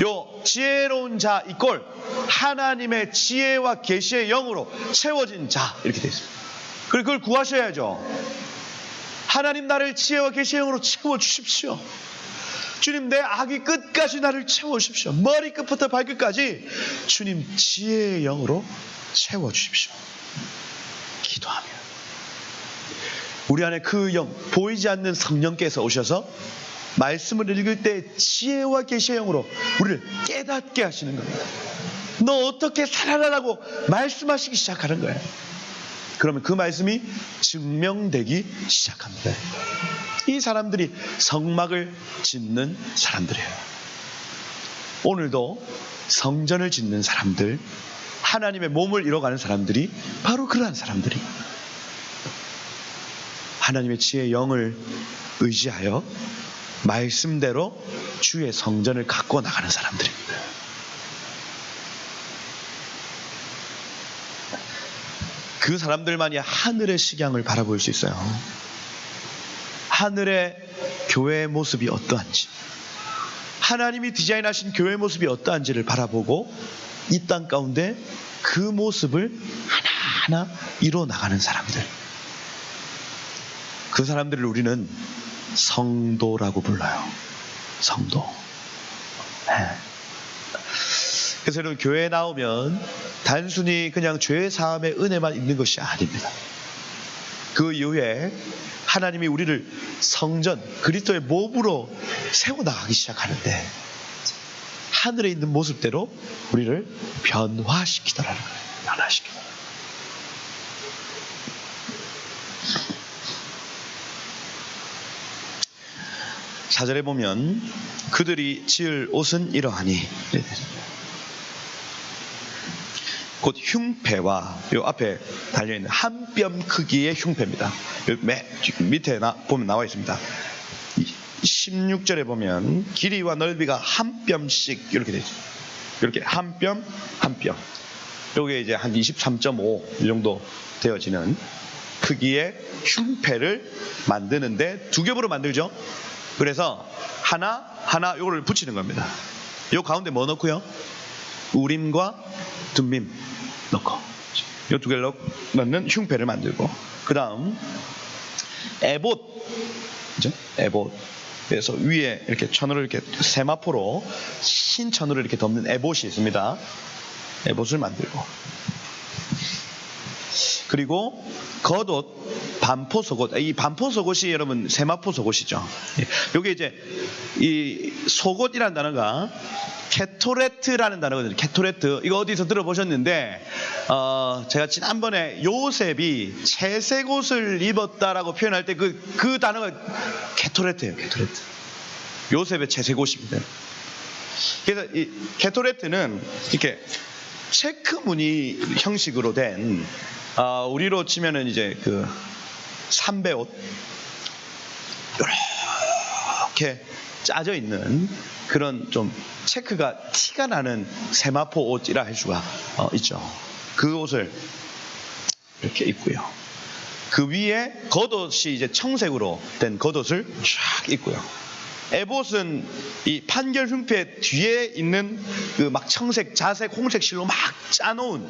요 지혜로운 자 이꼴 하나님의 지혜와 계시의 영으로 채워진 자 이렇게 되어 있습니다. 그리고 그걸 구하셔야죠. 하나님 나를 지혜와 계시의 영으로 채워주십시오. 주님 내 아기 끝까지 나를 채워주십시오. 머리끝부터 발끝까지 주님 지혜의 영으로 채워주십시오. 기도하며 우리 안에 그 영, 보이지 않는 성령께서 오셔서 말씀을 읽을 때 지혜와 계시의 영으로 우리를 깨닫게 하시는 겁니다. 너 어떻게 살아라라고 말씀하시기 시작하는 거예요. 그러면 그 말씀이 증명되기 시작합니다. 이 사람들이 성막을 짓는 사람들이에요. 오늘도 성전을 짓는 사람들, 하나님의 몸을 이뤄가는 사람들이 바로 그러한 사람들이 하나님의 지혜의 영을 의지하여 말씀대로 주의 성전을 갖고 나가는 사람들입니다. 그 사람들만이 하늘의 식양을 바라볼 수 있어요. 하늘의 교회의 모습이 어떠한지, 하나님이 디자인하신 교회의 모습이 어떠한지를 바라보고 이 땅 가운데 그 모습을 하나하나 이뤄나가는 사람들, 그 사람들을 우리는 성도라고 불러요. 성도. 그래서 여러분 교회에 나오면 단순히 그냥 죄 사함의 은혜만 있는 것이 아닙니다. 그 이후에 하나님이 우리를 성전, 그리스도의 몸으로 세워나가기 시작하는데 하늘에 있는 모습대로 우리를 변화시키더라는 거예요. 변화시키더라. 4절에 보면 그들이 지을 옷은 이러하니 곧 흉패와 요 앞에 달려있는 한 뼘 크기의 흉패입니다. 요 밑에 보면 나와 있습니다. 16절에 보면 길이와 넓이가 한 뼘씩 이렇게 되죠. 이렇게 한 뼘 한 뼘. 요게 이제 한 23.5 이 정도 되어지는 크기의 흉패를 만드는데 두 겹으로 만들죠. 그래서 하나 요거를 붙이는 겁니다. 요 가운데 뭐 넣고요? 우림과 둠밈 넣고 요 두 개를 넣는 흉패를 만들고, 그 다음 에봇, 그죠? 에봇. 그래서 위에 이렇게 천으로 이렇게 세마포로 흰 천으로 이렇게 덮는 에봇이 있습니다. 에봇을 만들고, 그리고 겉옷, 반포 속옷. 이 반포 속옷이 여러분 세마포 속옷이죠. 요게 이제 이 속옷이라는 단어가 케토레트라는 단어거든요. 케토레트. 이거 어디서 들어보셨는데 제가 지난번에 요셉이 채색 옷을 입었다라고 표현할 때 그 단어가 케토레트예요. 케토레트. 요셉의 채색 옷입니다. 그래서 이 케토레트는 이렇게 체크 무늬 형식으로 된 우리로 치면은 이제 그 삼배 옷 이렇게 짜져 있는 그런 좀 체크가 티가 나는 세마포 옷이라 할 수가 있죠. 그 옷을 이렇게 입고요. 그 위에 겉옷이 이제 청색으로 된 겉옷을 쫙 입고요. 에봇은 이 판결 흉패 뒤에 있는 그 막 청색, 자색, 홍색 실로 막 짜놓은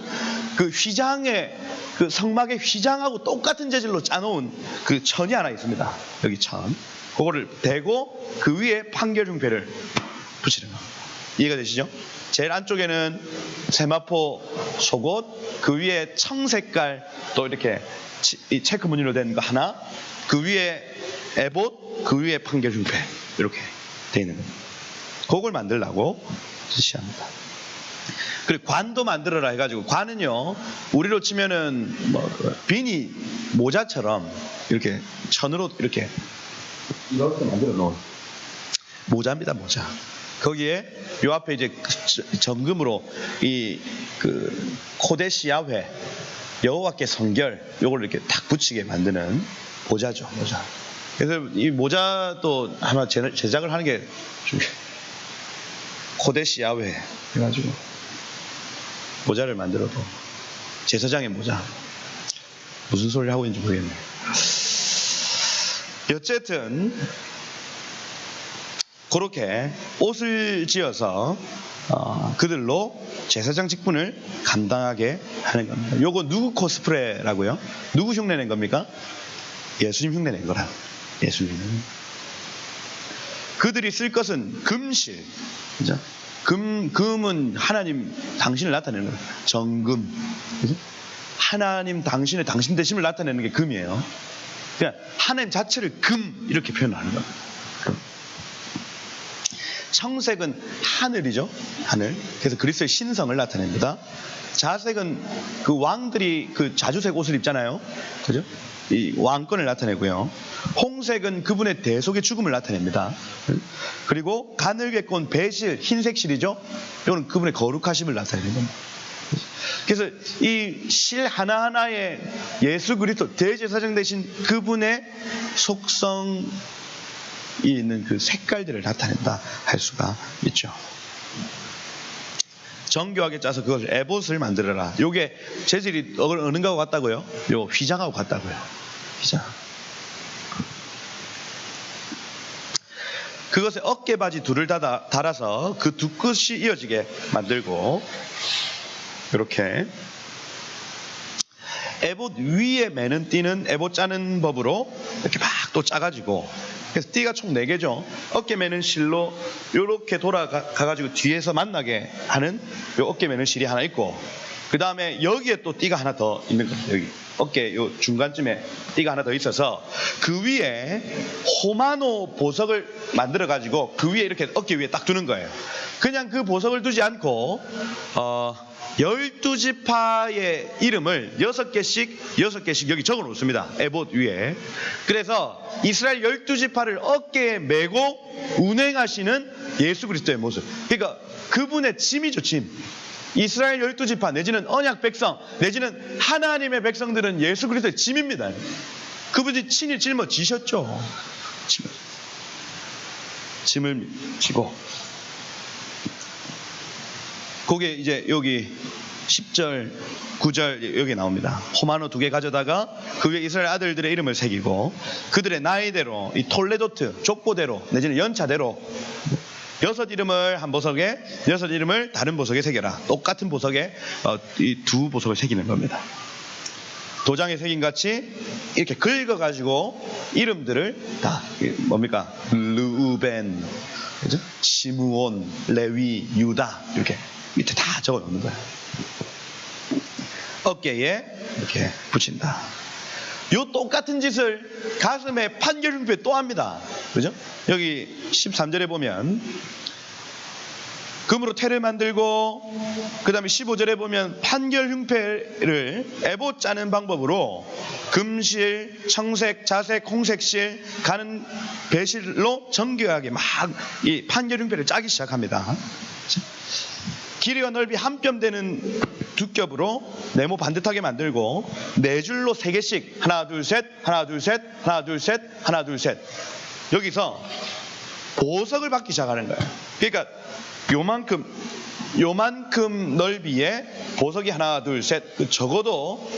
그 휘장의 그 성막의 휘장하고 똑같은 재질로 짜놓은 그 천이 하나 있습니다. 여기 천. 그거를 대고 그 위에 판결 흉패를 붙이는 겁니다. 이해가 되시죠? 제일 안쪽에는 세마포 속옷, 그 위에 청색깔 또 이렇게 이 체크 무늬로 된 거 하나, 그 위에 에봇, 그 위에 판결 흉패 이렇게 되어 있는 겁니다. 그걸 만들라고 지시합니다. 그리고 관도 만들어라 해가지고, 관은요 우리로 치면은 뭐 비니 모자처럼 이렇게 천으로 이렇게 만들어 놓은 모자입니다. 모자. 거기에 요 앞에 이제 정금으로 이 그 코데시 야훼, 여호와께 성결, 요걸 이렇게 탁 붙이게 만드는 모자죠. 모자. 그래서 이 모자도 하나 제작을 하는 게 코데시 야훼 해가지고 모자를 만들어도, 제사장의 모자, 무슨 소리를 하고 있는지 모르겠네요. 어쨌든 그렇게 옷을 지어서 그들로 제사장 직분을 감당하게 하는 겁니다. 요거 누구 코스프레라고요? 누구 흉내낸 겁니까? 예수님 흉내낸 거라. 예수님은. 그들이 쓸 것은 금실, 그죠? 금은 하나님 당신을 나타내는 거예요. 정금, 그죠? 하나님 당신의 당신 되심을 나타내는 게 금이에요. 그냥 하나님 자체를 금 이렇게 표현하는 거예요. 청색은 하늘이죠. 하늘. 그래서 그리스도의 신성을 나타냅니다. 자색은 그 왕들이 그 자주색 옷을 입잖아요. 그죠? 이 왕권을 나타내고요. 홍색은 그분의 대속의 죽음을 나타냅니다. 그리고 가늘게 꼰 배실, 흰색 실이죠. 이거는 그분의 거룩하심을 나타내는 겁니다. 그래서 이 실 하나하나에 예수 그리스도 대제사장 되신 그분의 속성이 있는 그 색깔들을 나타낸다 할 수가 있죠. 정교하게 짜서 그것을 에봇을 만들어라. 요게 재질이 어느 거하고 같다고요? 요 휘장하고 같다고요. 휘장. 그것에 어깨바지 둘을 달아서 그 두 끝이 이어지게 만들고, 이렇게 에봇 위에 매는 띠는 에봇 짜는 법으로 이렇게 막 또 짜가지고, 그래서 띠가 총 4개죠. 어깨 매는 실로 이렇게 돌아가가지고 뒤에서 만나게 하는 요 어깨 매는 실이 하나 있고, 그 다음에 여기에 또 띠가 하나 더 있는 겁니다. 여기 어깨 요 중간쯤에 띠가 하나 더 있어서 그 위에 호마노 보석을 만들어가지고 그 위에 이렇게 어깨 위에 딱 두는 거예요. 그냥 그 보석을 두지 않고 12지파의 이름을 6개씩 여기 적어 놓습니다. 에봇 위에. 그래서 이스라엘 12지파를 어깨에 메고 운행하시는 예수 그리스도의 모습. 그러니까 그분의 짐이죠, 짐. 이스라엘 12지파 내지는 언약 백성 내지는 하나님의 백성들은 예수 그리스도의 짐입니다. 그분이 친히 짊어지셨죠. 짐을 지고. 그게 이제 여기 10절, 9절 여기 나옵니다. 호마노 2개 가져다가 그 위에 이스라엘 아들들의 이름을 새기고 그들의 나이대로 이 톨레도트 족보대로 내지는 연차대로 6 이름을 한 보석에 6 이름을 다른 보석에 새겨라. 똑같은 보석에 이 2 보석을 새기는 겁니다. 도장에 새긴 같이 이렇게 긁어가지고 이름들을 다 뭡니까? 르우벤, 그죠? 시므온, 레위, 유다 이렇게 밑에 다 적어 놓는 거예요. 어깨에 이렇게 붙인다. 요 똑같은 짓을 가슴에 판결 흉패 또 합니다. 그죠? 여기 13절에 보면 금으로 태를 만들고, 그 다음에 15절에 보면 판결 흉패를 에봇 짜는 방법으로 금실, 청색, 자색, 홍색실, 가는 배실로 정교하게 막 이 판결 흉패를 짜기 시작합니다. 길이와 넓이 한 뼘 되는 두겹으로 네모 반듯하게 만들고 4줄로 3개씩 하나 둘 셋 하나 둘 셋 하나 둘 셋 하나 둘 셋 여기서 보석을 받기 시작하는 거예요. 그러니까 요만큼 넓이에 보석이 하나 둘 셋 적어도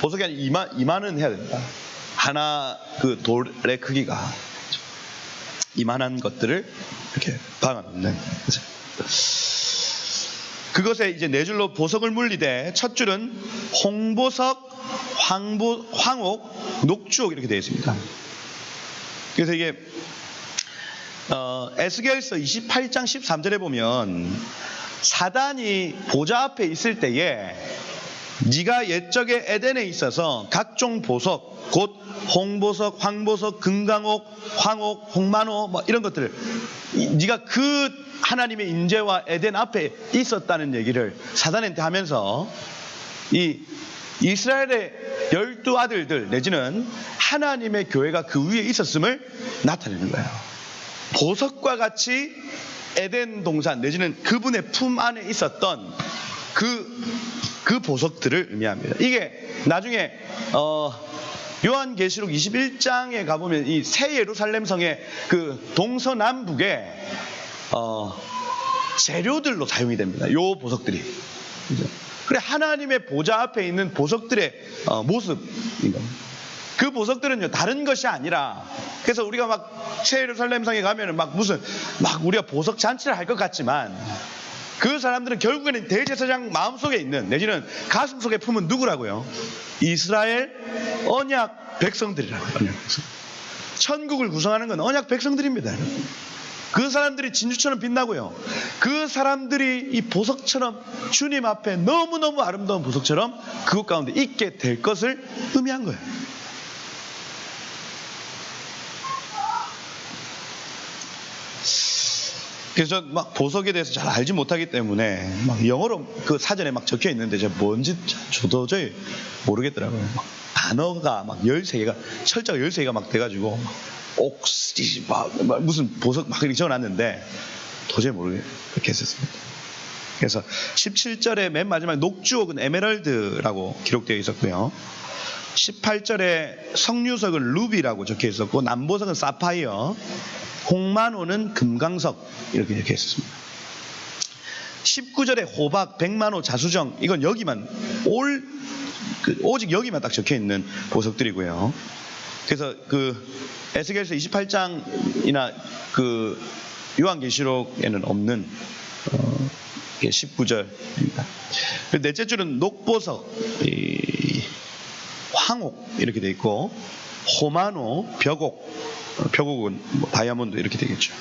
보석이 한 2만은 해야 된다. 하나 그 돌의 크기가 이만한 것들을 이렇게 박아놓는 거죠. 그것에 이제 4줄로 보석을 물리되 첫 줄은 홍보석, 황옥, 녹주옥 이렇게 되어 있습니다. 그래서 이게 에스겔서 28장 13절에 보면 사단이 보좌 앞에 있을 때에 네가 옛적에 에덴에 있어서 각종 보석 곧 홍보석, 황보석, 금강옥, 황옥, 홍만호 뭐 이런 것들을 네가 그 하나님의 임재와 에덴 앞에 있었다는 얘기를 사단한테 하면서 이 이스라엘의 12아들들 내지는 하나님의 교회가 그 위에 있었음을 나타내는 거예요. 보석과 같이 에덴 동산 내지는 그분의 품 안에 있었던 그 보석들을 의미합니다. 이게 나중에 요한계시록 21장에 가보면 이 새 예루살렘 성의 그 동서남북에 재료들로 사용이 됩니다. 요 보석들이. 그래 하나님의 보좌 앞에 있는 보석들의 모습인 겁니다. 그 보석들은요 다른 것이 아니라 그래서 우리가 막 새 예루살렘 성에 가면은 막 우리가 보석 잔치를 할 것 같지만 그 사람들은 결국에는 대제사장 마음속에 있는 내지는 가슴속에 품은 누구라고요? 이스라엘 언약 백성들이라고요. 언약 백성. 천국을 구성하는 건 언약 백성들입니다. 그 사람들이 진주처럼 빛나고요. 그 사람들이 이 보석처럼 주님 앞에 너무너무 아름다운 보석처럼 그것 가운데 있게 될 것을 의미한 거예요. 그래서 막 보석에 대해서 잘 알지 못하기 때문에 막 영어로 그 사전에 막 적혀 있는데 제가 뭔지 도저히 모르겠더라고요. 막 단어가 막 13개가 철자가 13개가 막 돼가지고 옥시 무슨 보석 막 이렇게 적어놨는데 도저히 모르겠게 했었습니다. 그래서 17절에 맨 마지막에 녹주옥은 에메랄드라고 기록되어 있었고요. 18절에 석류석은 루비라고 적혀 있었고 남보석은 사파이어, 홍만호는 금강석 이렇게 적혀 있었습니다. 19절에 호박, 백만호, 자수정 이건 여기만 오직 여기만 딱 적혀 있는 보석들이고요. 그래서 그 에스겔서 28장이나 그 요한계시록에는 없는 19절입니다. 넷째 줄은 녹보석, 황옥 이렇게 돼 있고 호마노, 벽옥은 뭐 다이아몬드 이렇게 되겠죠.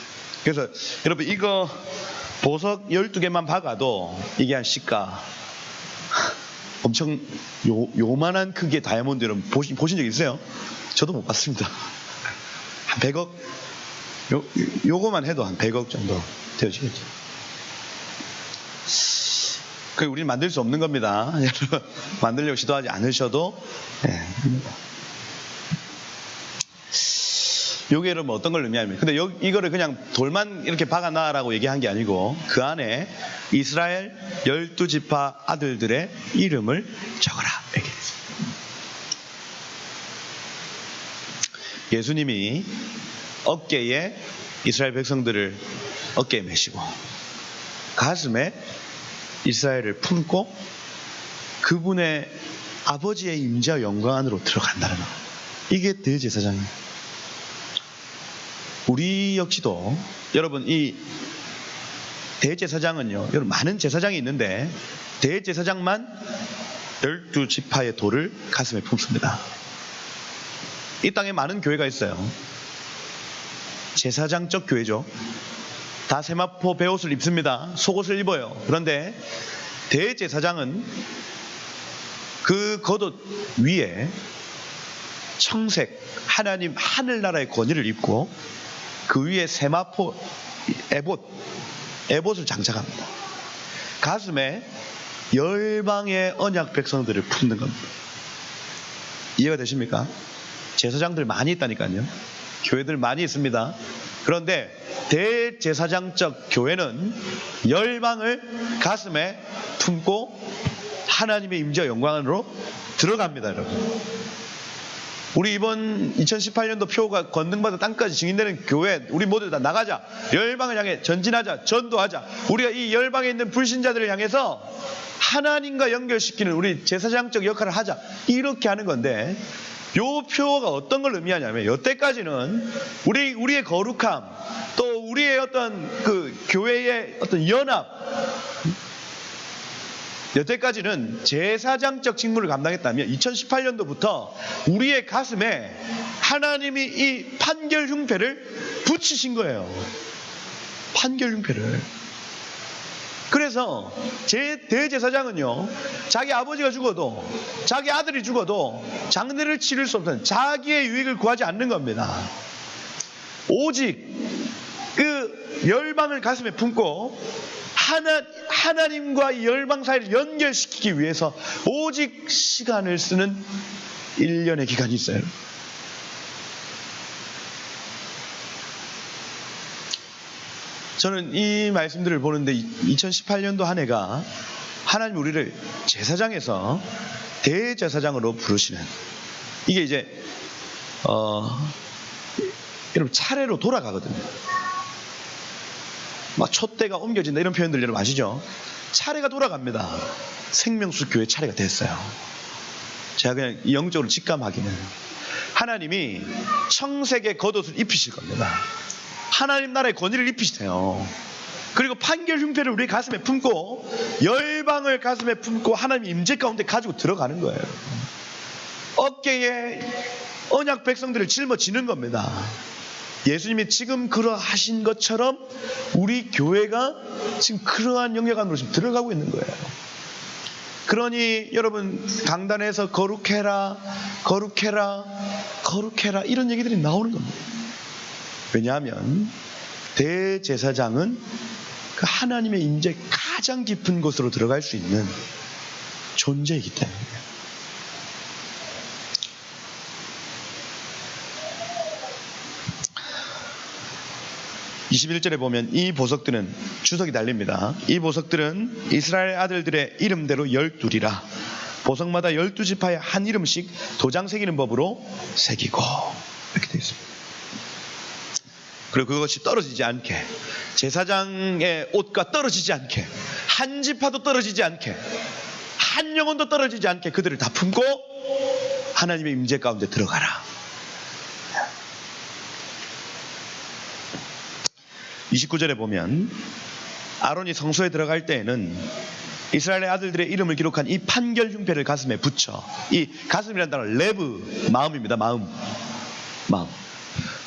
그래서 여러분 이거 보석 12개만 박아도 이게 한 시가 엄청 요만한 크기의 다이아몬드 여러분 보신 적 있어요? 저도 못 봤습니다. 한 100억? 요거만 해도 한 100억 정도 되어지겠죠. 그 우리는 만들 수 없는 겁니다. 여러분 만들려고 시도하지 않으셔도 요게 여러분 어떤 걸 의미합니까? 근데 이거를 그냥 돌만 이렇게 박아놔라고 얘기한 게 아니고 그 안에 이스라엘 12지파 아들들의 이름을 적어라 얘기했습니다. 예수님이 어깨에 이스라엘 백성들을 어깨에 메시고 가슴에 이스라엘을 품고 그분의 아버지의 임재와 영광 안으로 들어간다는 것. 이게 대제사장입니다. 우리 역시도 여러분 이 대제사장은요, 여러분 많은 제사장이 있는데 대제사장만 12지파의 돌을 가슴에 품습니다. 이 땅에 많은 교회가 있어요. 제사장적 교회죠. 다 세마포 베옷을 입습니다. 속옷을 입어요. 그런데 대제사장은 그 겉옷 위에 청색 하나님 하늘나라의 권위를 입고 그 위에 세마포 에봇을 장착합니다. 가슴에 열방의 언약 백성들을 품는 겁니다. 이해가 되십니까? 제사장들 많이 있다니까요. 교회들 많이 있습니다. 그런데 대제사장적 교회는 열방을 가슴에 품고 하나님의 임재와 영광으로 들어갑니다, 여러분. 우리 이번 2018년도 표가 건능받아 땅까지 증인되는 교회 우리 모두 다 나가자. 열방을 향해 전진하자. 전도하자. 우리가 이 열방에 있는 불신자들을 향해서 하나님과 연결시키는 우리 제사장적 역할을 하자. 이렇게 하는 건데 요 표가 어떤 걸 의미하냐면 여태까지는 우리의 거룩함 또 우리의 어떤 그 교회의 어떤 연합 여태까지는 제사장적 직무를 감당했다면 2018년도부터 우리의 가슴에 하나님이 이 판결 흉패를 붙이신 거예요. 판결 흉패를. 그래서 대제사장은요, 자기 아버지가 죽어도, 자기 아들이 죽어도 장례를 치를 수 없는 자기의 유익을 구하지 않는 겁니다. 오직 그 열방을 가슴에 품고 하나님과 이 열방 사이를 연결시키기 위해서 오직 시간을 쓰는 1년의 기간이 있어요. 저는 이 말씀들을 보는데 2018년도 한 해가 하나님 우리를 제사장에서 대제사장으로 부르시는, 이게 이제 여러분 차례로 돌아가거든요. 막 촛대가 옮겨진다 이런 표현들 여러분 아시죠? 차례가 돌아갑니다. 생명수 교회 차례가 됐어요. 제가 그냥 영적으로 직감하기는 하나님이 청색의 겉옷을 입히실 겁니다. 하나님 나라의 권위를 입히세요. 그리고 판결 흉패를 우리 가슴에 품고 열방을 가슴에 품고 하나님 임재 가운데 가지고 들어가는 거예요. 어깨에 언약 백성들을 짊어지는 겁니다. 예수님이 지금 그러하신 것처럼 우리 교회가 지금 그러한 영역 안으로 지금 들어가고 있는 거예요. 그러니 여러분 강단에서 거룩해라 거룩해라 거룩해라 이런 얘기들이 나오는 겁니다. 왜냐하면 대제사장은 그 하나님의 임재 가장 깊은 곳으로 들어갈 수 있는 존재이기 때문이에요. (21절에) 보면 이 보석들은 주석이 달립니다. 이 보석들은 이스라엘 아들들의 이름대로 12이라 보석마다 12지파에 한 이름씩 도장 새기는 법으로 새기고, 이렇게 되어 있습니다. 그리고 그것이 떨어지지 않게, 제사장의 옷과 떨어지지 않게, 한 지파도 떨어지지 않게, 한 영혼도 떨어지지 않게 그들을 다 품고 하나님의 임재 가운데 들어가라. 29절에 보면 아론이 성소에 들어갈 때에는 이스라엘의 아들들의 이름을 기록한 이 판결 흉패를 가슴에 붙여, 이 가슴이라는 단어는 레브, 마음입니다.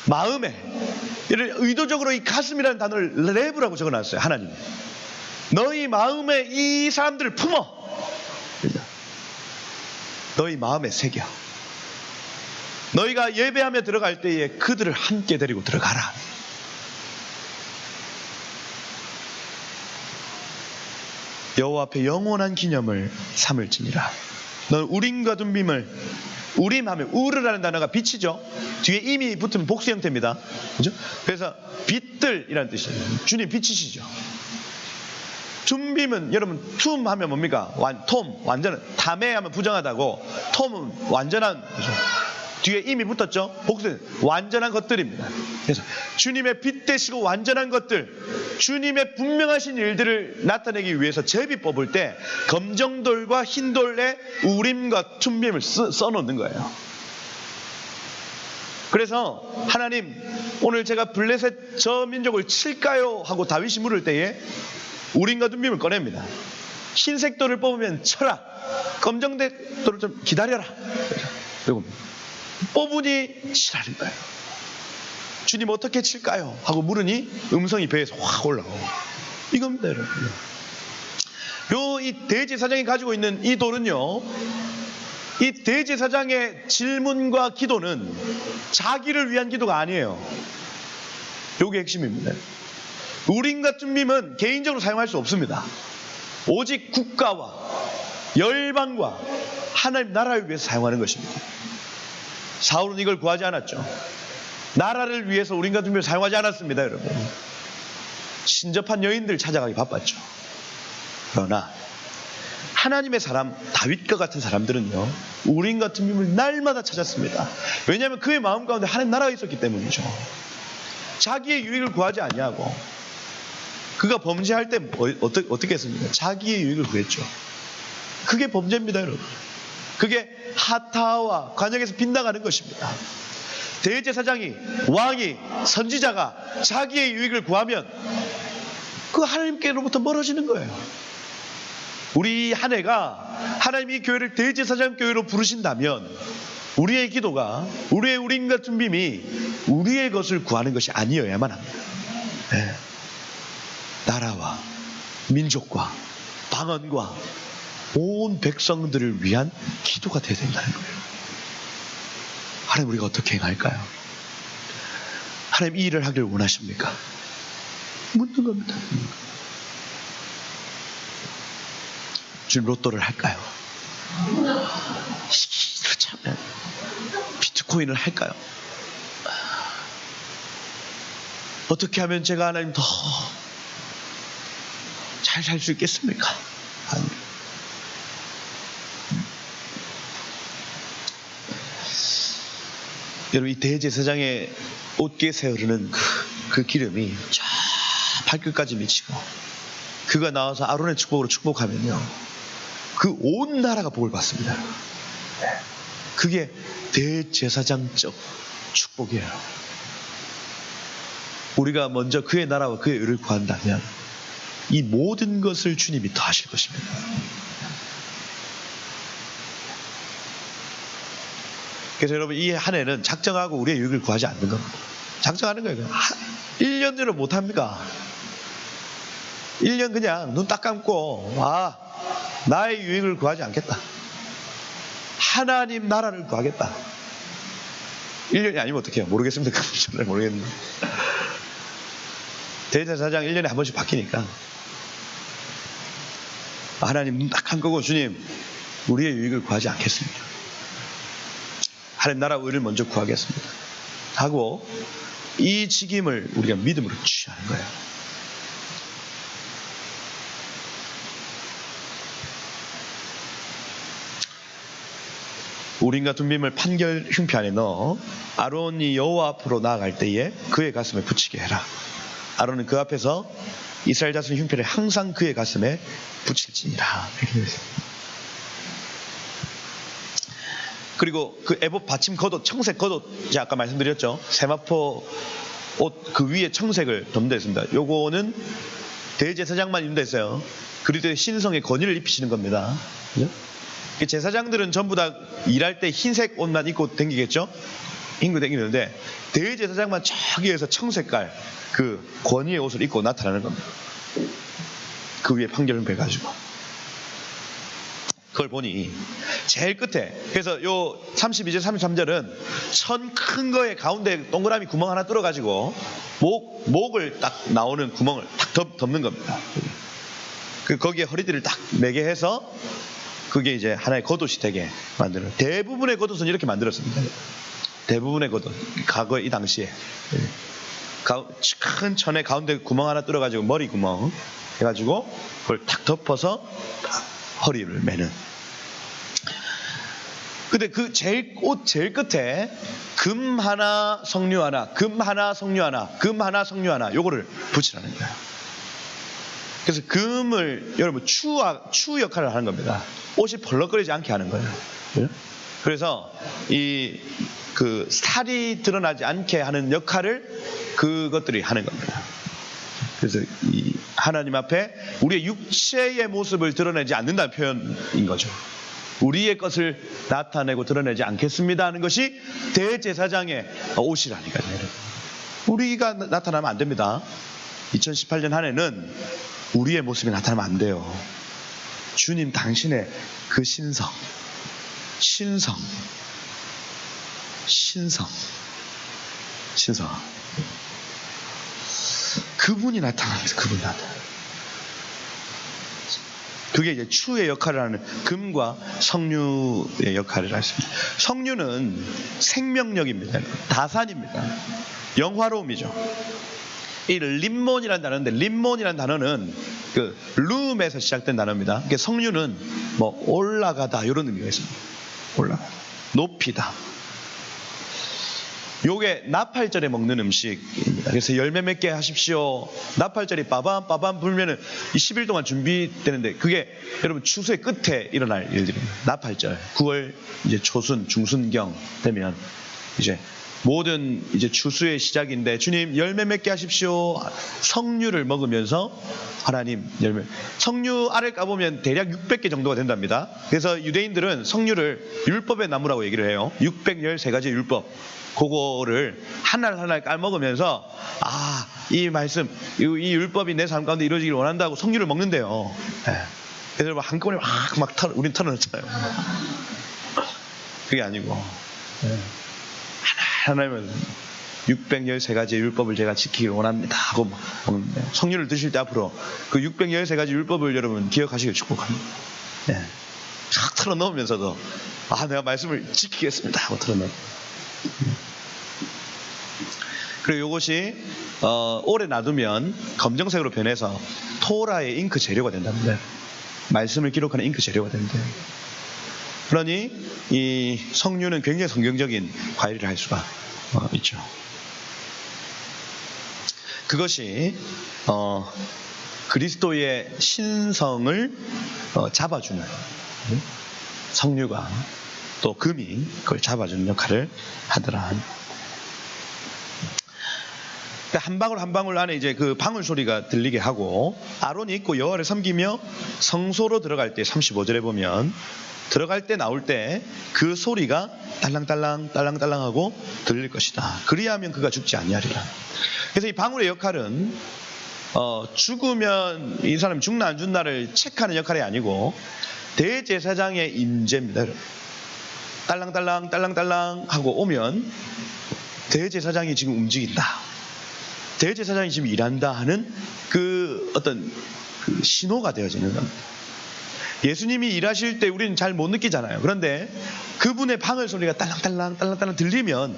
마음에 의도적으로 이 가슴이라는 단어를 레브라고 적어놨어요. 하나님 너희 마음에 이 사람들을 품어, 너희 마음에 새겨. 너희가 예배하며 들어갈 때에 그들을 함께 데리고 들어가라. 여호와 앞에 영원한 기념을 삼을지니라. 너는 우림과 둠빔을, 우림하면 우르라는 단어가 빛이죠. 뒤에 임이 붙으면 복수 형태입니다. 그죠? 그래서 빛들이라는 뜻이에요. 주님 빛이시죠. 둠빔은 여러분 툼 하면 뭡니까? 톰 완전한, 탐에 하면 부정하다고, 톰은 완전한, 그죠? 뒤에 임이 붙었죠. 복수는 완전한 것들입니다. 그래서 주님의 빛 되시고 완전한 것들, 주님의 분명하신 일들을 나타내기 위해서 제비 뽑을 때 검정돌과 흰돌에 우림과 툼빔을 써놓는 거예요. 그래서 하나님 오늘 제가 블레셋 저 민족을 칠까요? 하고 다윗이 물을 때에 우림과 툼빔을 꺼냅니다. 흰색 돌을 뽑으면 쳐라, 검정색 돌을 좀 기다려라. 그리고 뽑으니 치라는 거예요. 주님 어떻게 칠까요? 하고 물으니 음성이 배에서 확 올라오고, 이겁니다 여러분. 이 대제사장이 가지고 있는 이 돌은요, 이 대제사장의 질문과 기도는 자기를 위한 기도가 아니에요. 요게 핵심입니다. 우림과 툼빔은 개인적으로 사용할 수 없습니다. 오직 국가와 열방과 하나님 나라를 위해서 사용하는 것입니다. 사울은 이걸 구하지 않았죠. 나라를 위해서 우림과 둠빔을 사용하지 않았습니다. 여러분, 신접한 여인들 찾아가기 바빴죠. 그러나 하나님의 사람 다윗과 같은 사람들은요, 우림과 둠빔을 날마다 찾았습니다. 왜냐하면 그의 마음 가운데 하나님 나라가 있었기 때문이죠. 자기의 유익을 구하지 아니하고, 그가 범죄할 때 어떻게 했습니까? 자기의 유익을 구했죠. 그게 범죄입니다 여러분. 그게 하타와 관역에서 빗나가는 것입니다. 대제사장이, 왕이, 선지자가 자기의 유익을 구하면 그 하나님께로부터 멀어지는 거예요. 우리 한 해가 하나님이 교회를 대제사장 교회로 부르신다면 우리의 기도가 우리의 우린 같은 빔이 우리의 것을 구하는 것이 아니어야만 합니다. 네. 나라와 민족과 방언과 온 백성들을 위한 기도가 되어야 된다는 거예요. 하나님, 우리가 어떻게 행할까요? 하나님, 이 일을 하길 원하십니까? 묻는 겁니다. 주님, 로또를 할까요? 참, 비트코인을 할까요? 어떻게 하면 제가 하나님 더 잘 살 수 있겠습니까? 아니. 여러분, 이 대제사장의 옷깃에 흐르는 그 기름이 저 발끝까지 미치고 그가 나와서 아론의 축복으로 축복하면요, 그 온 나라가 복을 받습니다. 그게 대제사장적 축복이에요. 우리가 먼저 그의 나라와 그의 의를 구한다면 이 모든 것을 주님이 더 하실 것입니다. 그래서 여러분, 이 한 해는 작정하고 우리의 유익을 구하지 않는 겁니다. 작정하는 거예요. 1년 내로 못합니까? 1년 그냥 눈 딱 감고 나의 유익을 구하지 않겠다. 하나님 나라를 구하겠다. 1년이 아니면 어떻게 해요? 모르겠습니다. 잘 모르겠는데. 대제사장 1년에 한 번씩 바뀌니까 하나님 눈 딱 감고 주님, 우리의 유익을 구하지 않겠습니다. 하나님 나라 의를 먼저 구하겠습니다 하고 이 직임을 우리가 믿음으로 취하는 거예요. 우린과 둠빔을 판결 흉패 안에 넣어 아론이 여호와 앞으로 나아갈 때에 그의 가슴에 붙이게 해라. 아론은 그 앞에서 이스라엘 자손의 흉패를 항상 그의 가슴에 붙일지니라. 그리고 그 에봇 받침 겉옷, 청색 겉옷, 제가 아까 말씀드렸죠. 세마포 옷 그 위에 청색을 덤대했습니다. 요거는 대제사장만 입는 데 있어요. 그리고 신성의 권위를 입히시는 겁니다. 그죠? 제사장들은 전부 다 일할 때 흰색 옷만 입고 다니겠죠? 입고 다니는데 대제사장만 저기에서 청색깔 그 권위의 옷을 입고 나타나는 겁니다. 그 위에 판결을 해가지고 그걸 보니 제일 끝에, 그래서 요 32절 33절은 천 큰 거에 가운데 동그라미 구멍 하나 뚫어가지고 목을 딱 나오는 구멍을 딱 덮는 겁니다. 거기에 허리띠를 딱 매게 해서 그게 이제 하나의 겉옷이 되게 만드는. 대부분의 겉옷은 이렇게 만들었습니다. 대부분의 겉옷, 과거 이 당시에 큰 천에 가운데 구멍 하나 뚫어가지고 머리 구멍 해가지고 그걸 탁 덮어서 허리를 매는. 근데 그 옷 제일 끝에 금 하나 성류 하나, 금 하나 성류 하나, 금 하나 성류 하나, 요거를 붙이라는 거예요. 그래서 금을 여러분 추 역할을 하는 겁니다. 옷이 벌럭거리지 않게 하는 거예요. 그래서 그 살이 드러나지 않게 하는 역할을 그것들이 하는 겁니다. 그래서 이 하나님 앞에 우리의 육체의 모습을 드러내지 않는다는 표현인 거죠. 우리의 것을 나타내고 드러내지 않겠습니다 하는 것이 대제사장의 옷이라니까요. 우리가 나타나면 안 됩니다. 2018년 한 해는 우리의 모습이 나타나면 안 돼요. 주님 당신의 그 신성 그분이 나타납니다. 그분이 나타납니다. 그게 이제 추의 역할을 하는 금과 성류의 역할을 하십니다. 성류는 생명력입니다. 다산입니다. 영화로움이죠. 이 림몬이라는 단어인데, 림몬이라는 단어는 그 룸에서 시작된 단어입니다. 그러니까 성류는 뭐 올라가다 이런 의미가 있습니다. 올라가다, 높이다. 요게 나팔절에 먹는 음식입니다. 그래서 열매 맺게 하십시오. 나팔절이 빠밤 불면은 10일 동안 준비되는데, 그게 여러분 추수의 끝에 일어날 일들입니다. 나팔절 9월 이제 초순 중순경 되면 이제 모든 이제 추수의 시작인데 주님 열매 맺게 하십시오. 석류를 먹으면서 하나님 열매. 석류 알을 까보면 대략 600개 정도가 된답니다. 그래서 유대인들은 석류를 율법의 나무라고 얘기를 해요. 613가지 율법. 그거를 하나를 하나를 깔먹으면서 이 말씀, 이 율법이 내 삶 가운데 이루어지길 원한다고 석류를 먹는데요. 그래서 한꺼번에 우린 털어놓잖아요. 그게 아니고 하나님은 613가지 율법을 제가 지키길 원합니다 하고 먹는데, 석류를 드실 때 앞으로 그 613가지 율법을 여러분 기억하시길 축복합니다. 쫙 털어넣으면서도 내가 말씀을 지키겠습니다 하고 털어넣어요. 그리고 이것이 오래 놔두면 검정색으로 변해서 토라의 잉크 재료가 된답니다. 말씀을 기록하는 잉크 재료가 된대요. 그러니 이 석류는 굉장히 성경적인 과일을 할 수가 있죠. 그것이 그리스도의 신성을 잡아주는, 석류가 또 금이 그걸 잡아주는 역할을 하더라. 한 방울 한 방울 안에 이제 그 방울 소리가 들리게 하고, 아론이 있고 여호와를 섬기며 성소로 들어갈 때 35절에 보면 들어갈 때 나올 때 그 소리가 딸랑딸랑 딸랑딸랑하고 들릴 것이다. 그리하면 그가 죽지 아니하리라. 그래서 이 방울의 역할은 죽으면 이 사람이 죽나 안 죽나를 체크하는 역할이 아니고 대제사장의 임재입니다. 딸랑딸랑 딸랑딸랑 하고 오면 대제사장이 지금 움직인다, 대제사장이 지금 일한다 하는 그 어떤 그 신호가 되어지는 겁니다. 예수님이 일하실 때 우리는 잘 못 느끼잖아요. 그런데 그분의 방울 소리가 딸랑딸랑 딸랑딸랑 들리면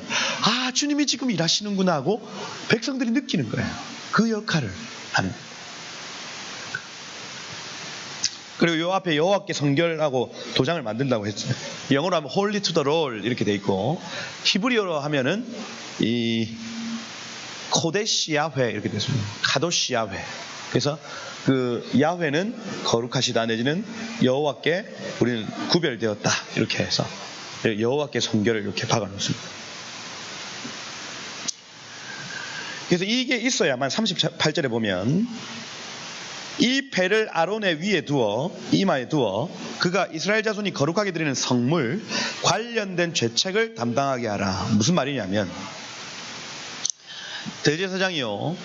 주님이 지금 일하시는구나 하고 백성들이 느끼는 거예요. 그 역할을 하는. 그리고 요 앞에 여호와께 성결하고 도장을 만든다고 했어요. 영어로 하면 Holy to the Lord 이렇게 돼 있고, 히브리어로 하면은 이 코데시 야훼 이렇게 됐습니다. 카도시 야훼. 그래서 그 야훼는 거룩하시다 내지는 여호와께 우리는 구별되었다 이렇게 해서 여호와께 성결을 이렇게 박아놓습니다. 그래서 이게 있어야만 38절에 보면 이 패를 아론의 위에 두어 이마에 두어 그가 이스라엘 자손이 거룩하게 드리는 성물 관련된 죄책을 담당하게 하라. 무슨 말이냐면 대제사장이요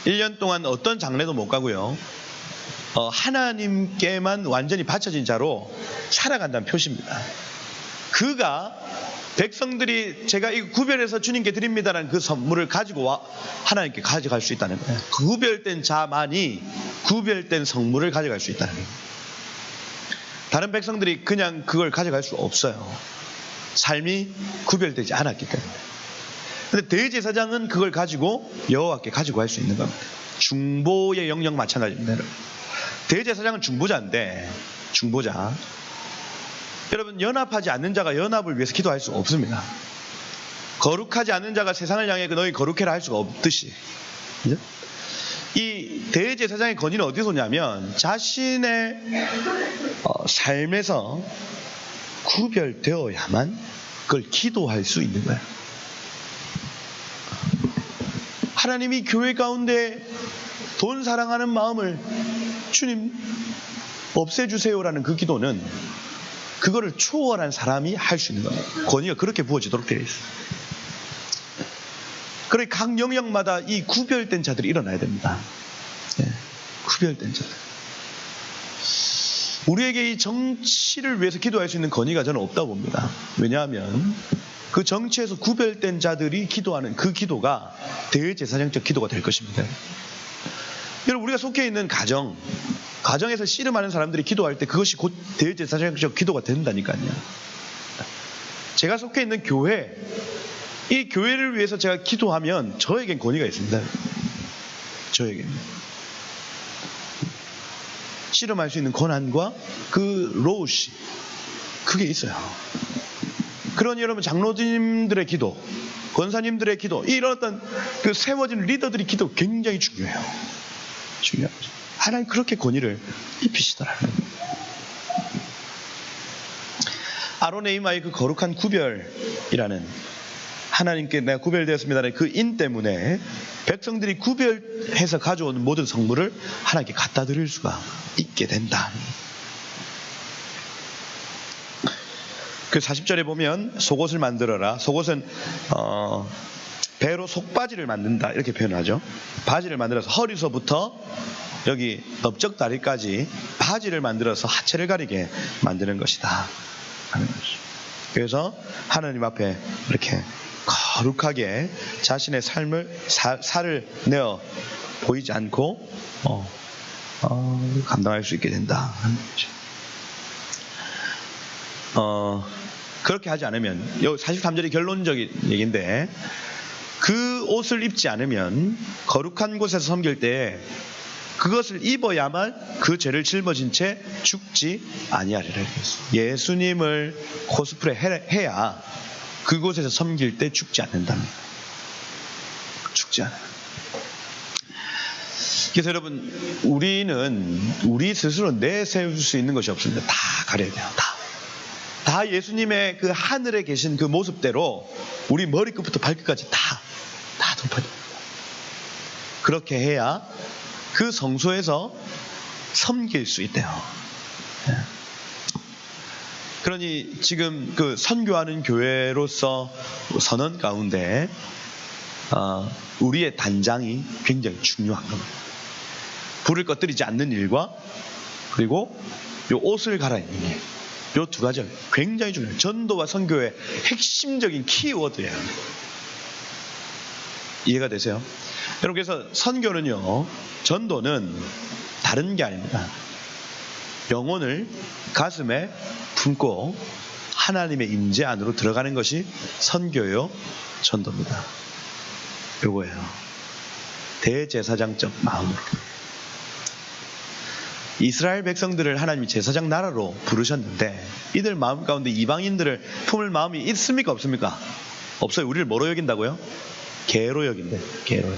1년 동안 어떤 장례도 못 가고요 하나님께만 완전히 바쳐진 자로 살아간다는 표시입니다. 그가 백성들이 제가 이 구별해서 주님께 드립니다라는 그 선물을 가지고 하나님께 가져갈 수 있다는 거예요. 구별된 자만이 구별된 성물을 가져갈 수 있다는 거예요. 다른 백성들이 그냥 그걸 가져갈 수 없어요. 삶이 구별되지 않았기 때문에. 그런데 대제사장은 그걸 가지고 여호와께 가지고 갈 수 있는 겁니다. 중보의 영역 마찬가지입니다. 대제사장은 중보자인데, 중보자. 여러분, 연합하지 않는 자가 연합을 위해서 기도할 수 없습니다. 거룩하지 않는 자가 세상을 향해 너희 거룩해라 할 수가 없듯이. 그죠? 이 대제사장의 권위는 어디서 오냐면 자신의 삶에서 구별되어야만 그걸 기도할 수 있는 거예요. 하나님이 교회 가운데 돈 사랑하는 마음을 주님 없애주세요라는 그 기도는 그거를 초월한 사람이 할 수 있는 겁니다. 권위가 그렇게 부어지도록 되어 있어요. 그래 각 영역마다 이 구별된 자들이 일어나야 됩니다. 구별된 자들. 우리에게 이 정치를 위해서 기도할 수 있는 권위가 저는 없다고 봅니다. 왜냐하면 그 정치에서 구별된 자들이 기도하는 그 기도가 대제사장적 기도가 될 것입니다. 여러분, 우리가 속해 있는 가정에서 씨름하는 사람들이 기도할 때 그것이 곧 대제사장적 기도가 된다니까요. 제가 속해 있는 교회, 이 교회를 위해서 제가 기도하면 저에겐 권위가 있습니다. 저에겐 씨름할 수 있는 권한과 그 로우시, 그게 있어요. 그러니 여러분, 장로님들의 기도, 권사님들의 기도, 이런 어떤 그 세워진 리더들의 기도 굉장히 중요해요. 중요하죠. 하나님 그렇게 권위를 입히시더라고요. 아론의 이마의 그 거룩한 구별이라는 하나님께 내가 구별되었습니다라는 그 인 때문에 백성들이 구별해서 가져온 모든 성물을 하나님께 갖다 드릴 수가 있게 된다. 그 40절에 보면 속옷을 만들어라. 속옷은 배로 속바지를 만든다 이렇게 표현하죠. 바지를 만들어서 허리서부터 여기 넓적 다리까지 바지를 만들어서 하체를 가리게 만드는 것이다 하는 것이죠. 그래서 하나님 앞에 이렇게 거룩하게 자신의 삶을 살을 내어 보이지 않고 감당할 수 있게 된다 하는 거죠. 그렇게 하지 않으면 여기 43절이 결론적인 얘기인데 그 옷을 입지 않으면 거룩한 곳에서 섬길 때 그것을 입어야만 그 죄를 짊어진 채 죽지 아니하리라. 예수님을 코스프레 해야 그곳에서 섬길 때 죽지 않는답니다. 죽지 않아요. 그래서 여러분 우리 스스로 내세울 수 있는 것이 없습니다. 다 가려야 돼요. 다 예수님의 그 하늘에 계신 그 모습대로 우리 머리끝부터 발끝까지 다 덮어야 됩니다. 그렇게 해야 그 성소에서 섬길 수 있대요. 그러니 지금 그 선교하는 교회로서 선언 가운데 우리의 단장이 굉장히 중요한 겁니다. 불을 꺼뜨리지 않는 일과 그리고 요 옷을 갈아입는 일, 요 두 가지가 굉장히 중요해요. 전도와 선교의 핵심적인 키워드예요. 이해가 되세요? 여러분, 그래서 선교는요, 전도는 다른 게 아닙니다. 영혼을 가슴에 품고 하나님의 임재 안으로 들어가는 것이 선교요, 전도입니다. 요거예요. 대제사장적 마음으로. 이스라엘 백성들을 하나님이 제사장 나라로 부르셨는데 이들 마음 가운데 이방인들을 품을 마음이 있습니까? 없습니까? 없어요. 우리를 뭐로 여긴다고요? 개로 여긴대. 개로.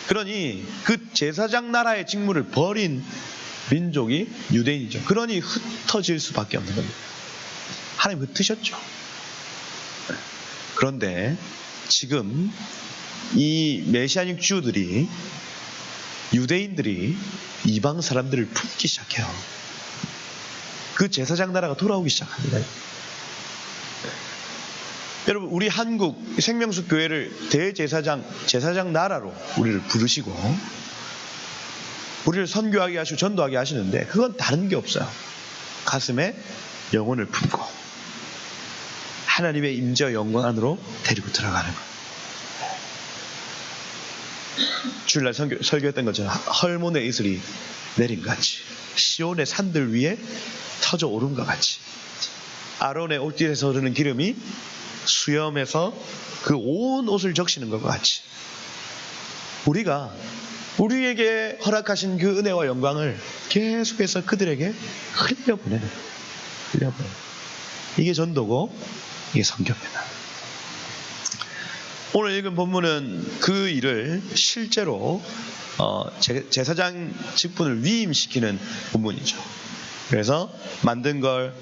그러니 그 제사장 나라의 직무를 버린 민족이 유대인이죠. 그러니 흩어질 수밖에 없는 겁니다. 하나님 흩으셨죠. 그런데 지금 이 메시아닉 주들이, 유대인들이 이방 사람들을 품기 시작해요. 그 제사장 나라가 돌아오기 시작합니다. 여러분, 우리 한국 생명수 교회를 제사장 나라로 우리를 부르시고 우리를 선교하게 하시고 전도하게 하시는데 그건 다른 게 없어요. 가슴에 영혼을 품고 하나님의 임재와 영광 안으로 데리고 들어가는 것. 주일날 설교했던 것처럼 헐몬의 이슬이 내린 것 같이, 시온의 산들 위에 터져 오른 것 같이, 아론의 옷깃에서 흐르는 기름이 수염에서 그 온 옷을 적시는 것과 같이 우리가 우리에게 허락하신 그 은혜와 영광을 계속해서 그들에게 흘려보내는, 이게 전도고 이게 선교입니다. 오늘 읽은 본문은 그 일을 실제로 제사장 직분을 위임시키는 본문이죠. 그래서 만든 걸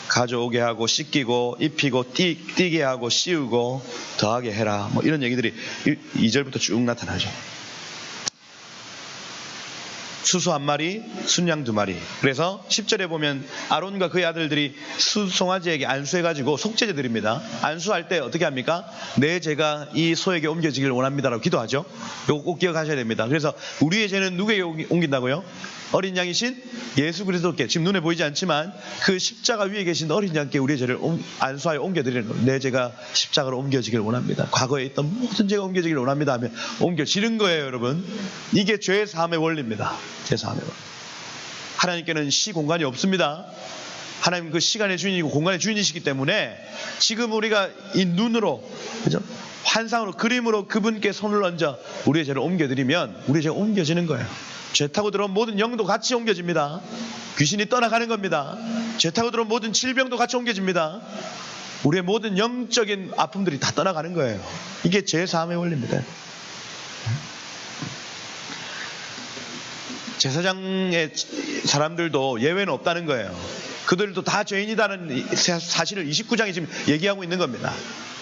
가져오게 하고 씻기고 입히고 띠게 하고 씌우고 더하게 해라, 뭐 이런 얘기들이 2절부터 쭉 나타나죠. 수수 1마리, 순양 2마리. 그래서 10절에 보면 아론과 그의 아들들이 수송아지에게 안수해가지고 속죄제 드립니다. 안수할 때 어떻게 합니까? 내 죄가 이 소에게 옮겨지길 원합니다라고 기도하죠. 이거 꼭 기억하셔야 됩니다. 그래서 우리의 죄는 누구에게 옮긴다고요? 어린 양이신 예수 그리스도께, 지금 눈에 보이지 않지만 그 십자가 위에 계신 어린 양께 우리의 죄를 안수하여 옮겨드리는 거예요. 내 죄가 십자가로 옮겨지길 원합니다. 과거에 있던 모든 죄가 옮겨지길 원합니다 하면 옮겨지는 거예요, 여러분. 이게 죄 사함의 원리입니다. 죄 사함의 원리. 하나님께는 시공간이 없습니다. 하나님 그 시간의 주인이고 공간의 주인이시기 때문에 지금 우리가 이 눈으로, 그죠? 환상으로, 그림으로 그분께 손을 얹어 우리의 죄를 옮겨드리면 우리의 죄가 옮겨지는 거예요. 죄 타고 들어온 모든 영도 같이 옮겨집니다. 귀신이 떠나가는 겁니다. 죄 타고 들어온 모든 질병도 같이 옮겨집니다. 우리의 모든 영적인 아픔들이 다 떠나가는 거예요. 이게 죄 사함의 원리입니다. 제사장의 사람들도 예외는 없다는 거예요. 그들도 다 죄인이다는 사실을 29장이 지금 얘기하고 있는 겁니다.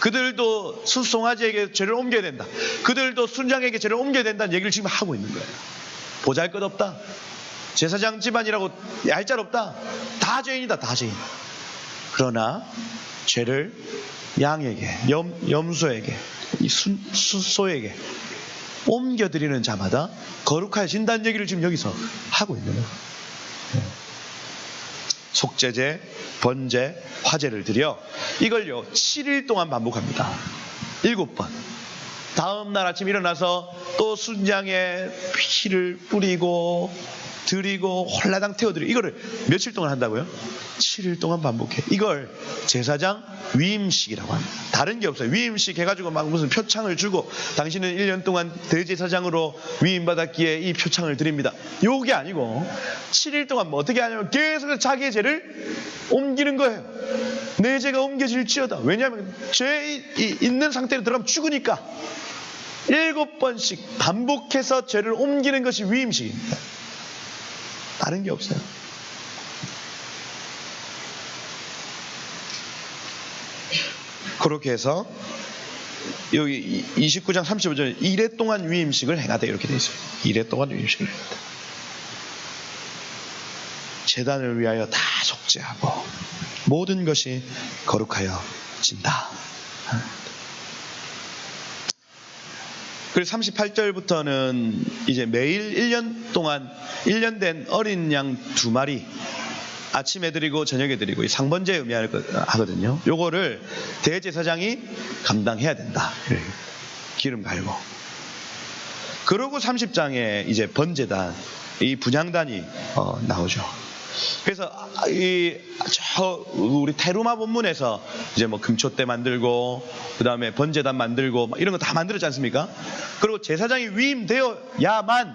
그들도 숫송아지에게 죄를 옮겨야 된다. 그들도 순장에게 죄를 옮겨야 된다는 얘기를 지금 하고 있는 거예요. 보잘것없다. 제사장 집안이라고 얄짤없다. 다 죄인이다. 다 죄인. 그러나 죄를 양에게, 염소에게, 이 수소에게 옮겨드리는 자마다 거룩해진다는 얘기를 지금 여기서 하고 있는 거예요. 속죄제, 번제, 화제를 드려 이걸요 7일 동안 반복합니다. 7번. 다음 날 아침 일어나서 또 순장에 피를 뿌리고 드리고 홀라당 태워드리고 이거를 며칠 동안 한다고요? 7일 동안 반복해. 이걸 제사장 위임식이라고 합니다. 다른 게 없어요. 위임식 해가지고 막 무슨 표창을 주고 당신은 1년 동안 대제사장으로 위임받았기에 이 표창을 드립니다. 요게 아니고 7일 동안 뭐 어떻게 하냐면 계속 자기의 죄를 옮기는 거예요. 내 죄가 옮겨질지어다. 왜냐하면 죄 있는 상태로 들어가면 죽으니까 7번씩 반복해서 죄를 옮기는 것이 위임식입니다. 다른 게 없어요. 그렇게 해서 여기 29장 35절에 1회 동안 위임식을 행하되 이렇게 되어 있습니다. 1회 동안 위임식을 행하되 제단을 위하여 다 속죄하고 모든 것이 거룩하여진다. 그리고 38절부터는 이제 매일 1년 동안 1년 된 어린 양 2마리 아침에 드리고 저녁에 드리고 이 상번제에 의미하거든요. 요거를 대제사장이 감당해야 된다. 기름 갈고. 그러고 30장에 이제 번제단, 이 분향단이 나오죠. 그래서 우리 테루마 본문에서 이제 뭐 금초대 만들고 그 다음에 번제단 만들고 이런 거 다 만들었지 않습니까? 그리고 제사장이 위임되어야만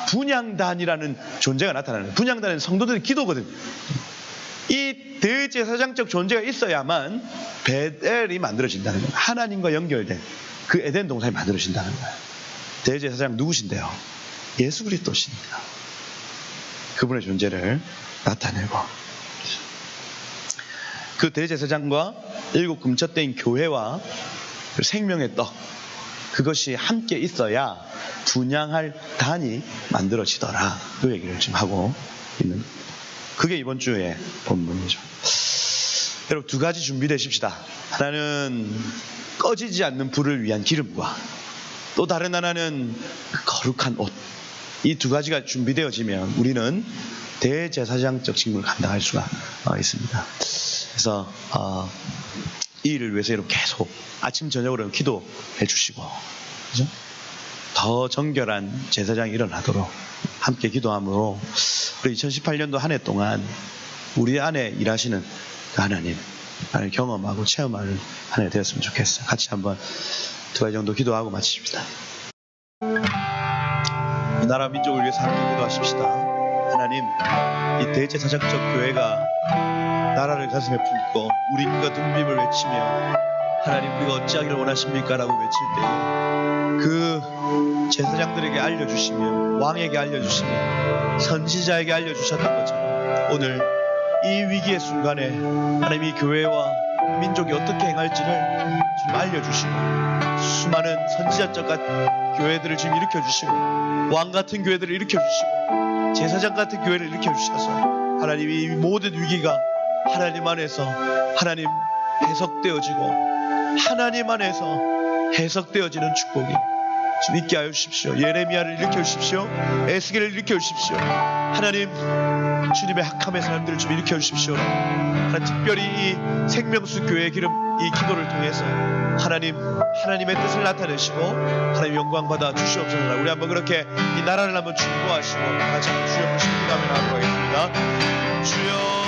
분향단이라는 존재가 나타나는 거예요. 분향단은 성도들의 기도거든요. 이 대제사장적 존재가 있어야만 베델이 만들어진다는 거예요. 하나님과 연결된 그 에덴 동산이 만들어진다는 거예요. 대제사장 누구신데요? 예수 그리스도십니다. 그분의 존재를 나타내고 그 대제사장과 7 금첫대인 교회와 생명의 떡 그것이 함께 있어야 분향할 단이 만들어지더라. 그 얘기를 지금 하고 있는 그게 이번 주의 본문이죠. 여러분 2가지 준비되십시다. 하나는 꺼지지 않는 불을 위한 기름과 또 다른 하나는 거룩한 옷. 이 2가지가 준비되어지면 우리는 대제사장적 직무를 감당할 수가 있습니다. 그래서 이 일을 위해서 여러분 계속 아침 저녁으로 기도해 주시고 그죠? 더 정결한 제사장이 일어나도록 함께 기도함으로 우리 2018년도 한 해 동안 우리 안에 일하시는 그 하나님 경험하고 체험하는 한 해 되었으면 좋겠어요. 같이 한번 2가지 정도 기도하고 마치십시다. 이 나라 민족을 위해서 함께 기도하십시다. 하나님, 이 대제사장적 교회가 나라를 가슴에 품고 우리 인과 등빔을 외치며 하나님 우리가 어찌하기를 원하십니까? 라고 외칠 때에 그 제사장들에게 알려주시며 왕에게 알려주시며 선지자에게 알려주셨던 것처럼 오늘 이 위기의 순간에 하나님 이 교회와 민족이 어떻게 행할지를 지금 알려주시고 수많은 선지자적 교회들을 지금 일으켜주시고 왕 같은 교회들을 일으켜주시고 제사장 같은 교회를 일으켜주셔서 하나님 이 모든 위기가 하나님 안에서 하나님 해석되어지고 하나님 안에서 해석되어지는 축복이 좀 있게 하여 주십시오. 예레미야를 일으켜 주십시오. 에스겔을 일으켜 주십시오. 하나님 주님의 학함의 사람들을 좀 일으켜 주십시오. 하나님 특별히 이 생명수 교회의 기름 이 기도를 통해서 하나님의 뜻을 나타내시고 하나님 영광 받아 주시옵소서. 우리 한번 그렇게 이 나라를 한번 중보하시고 같이 한번 주여 부르시고 기도하며 나아가겠습니다. 주여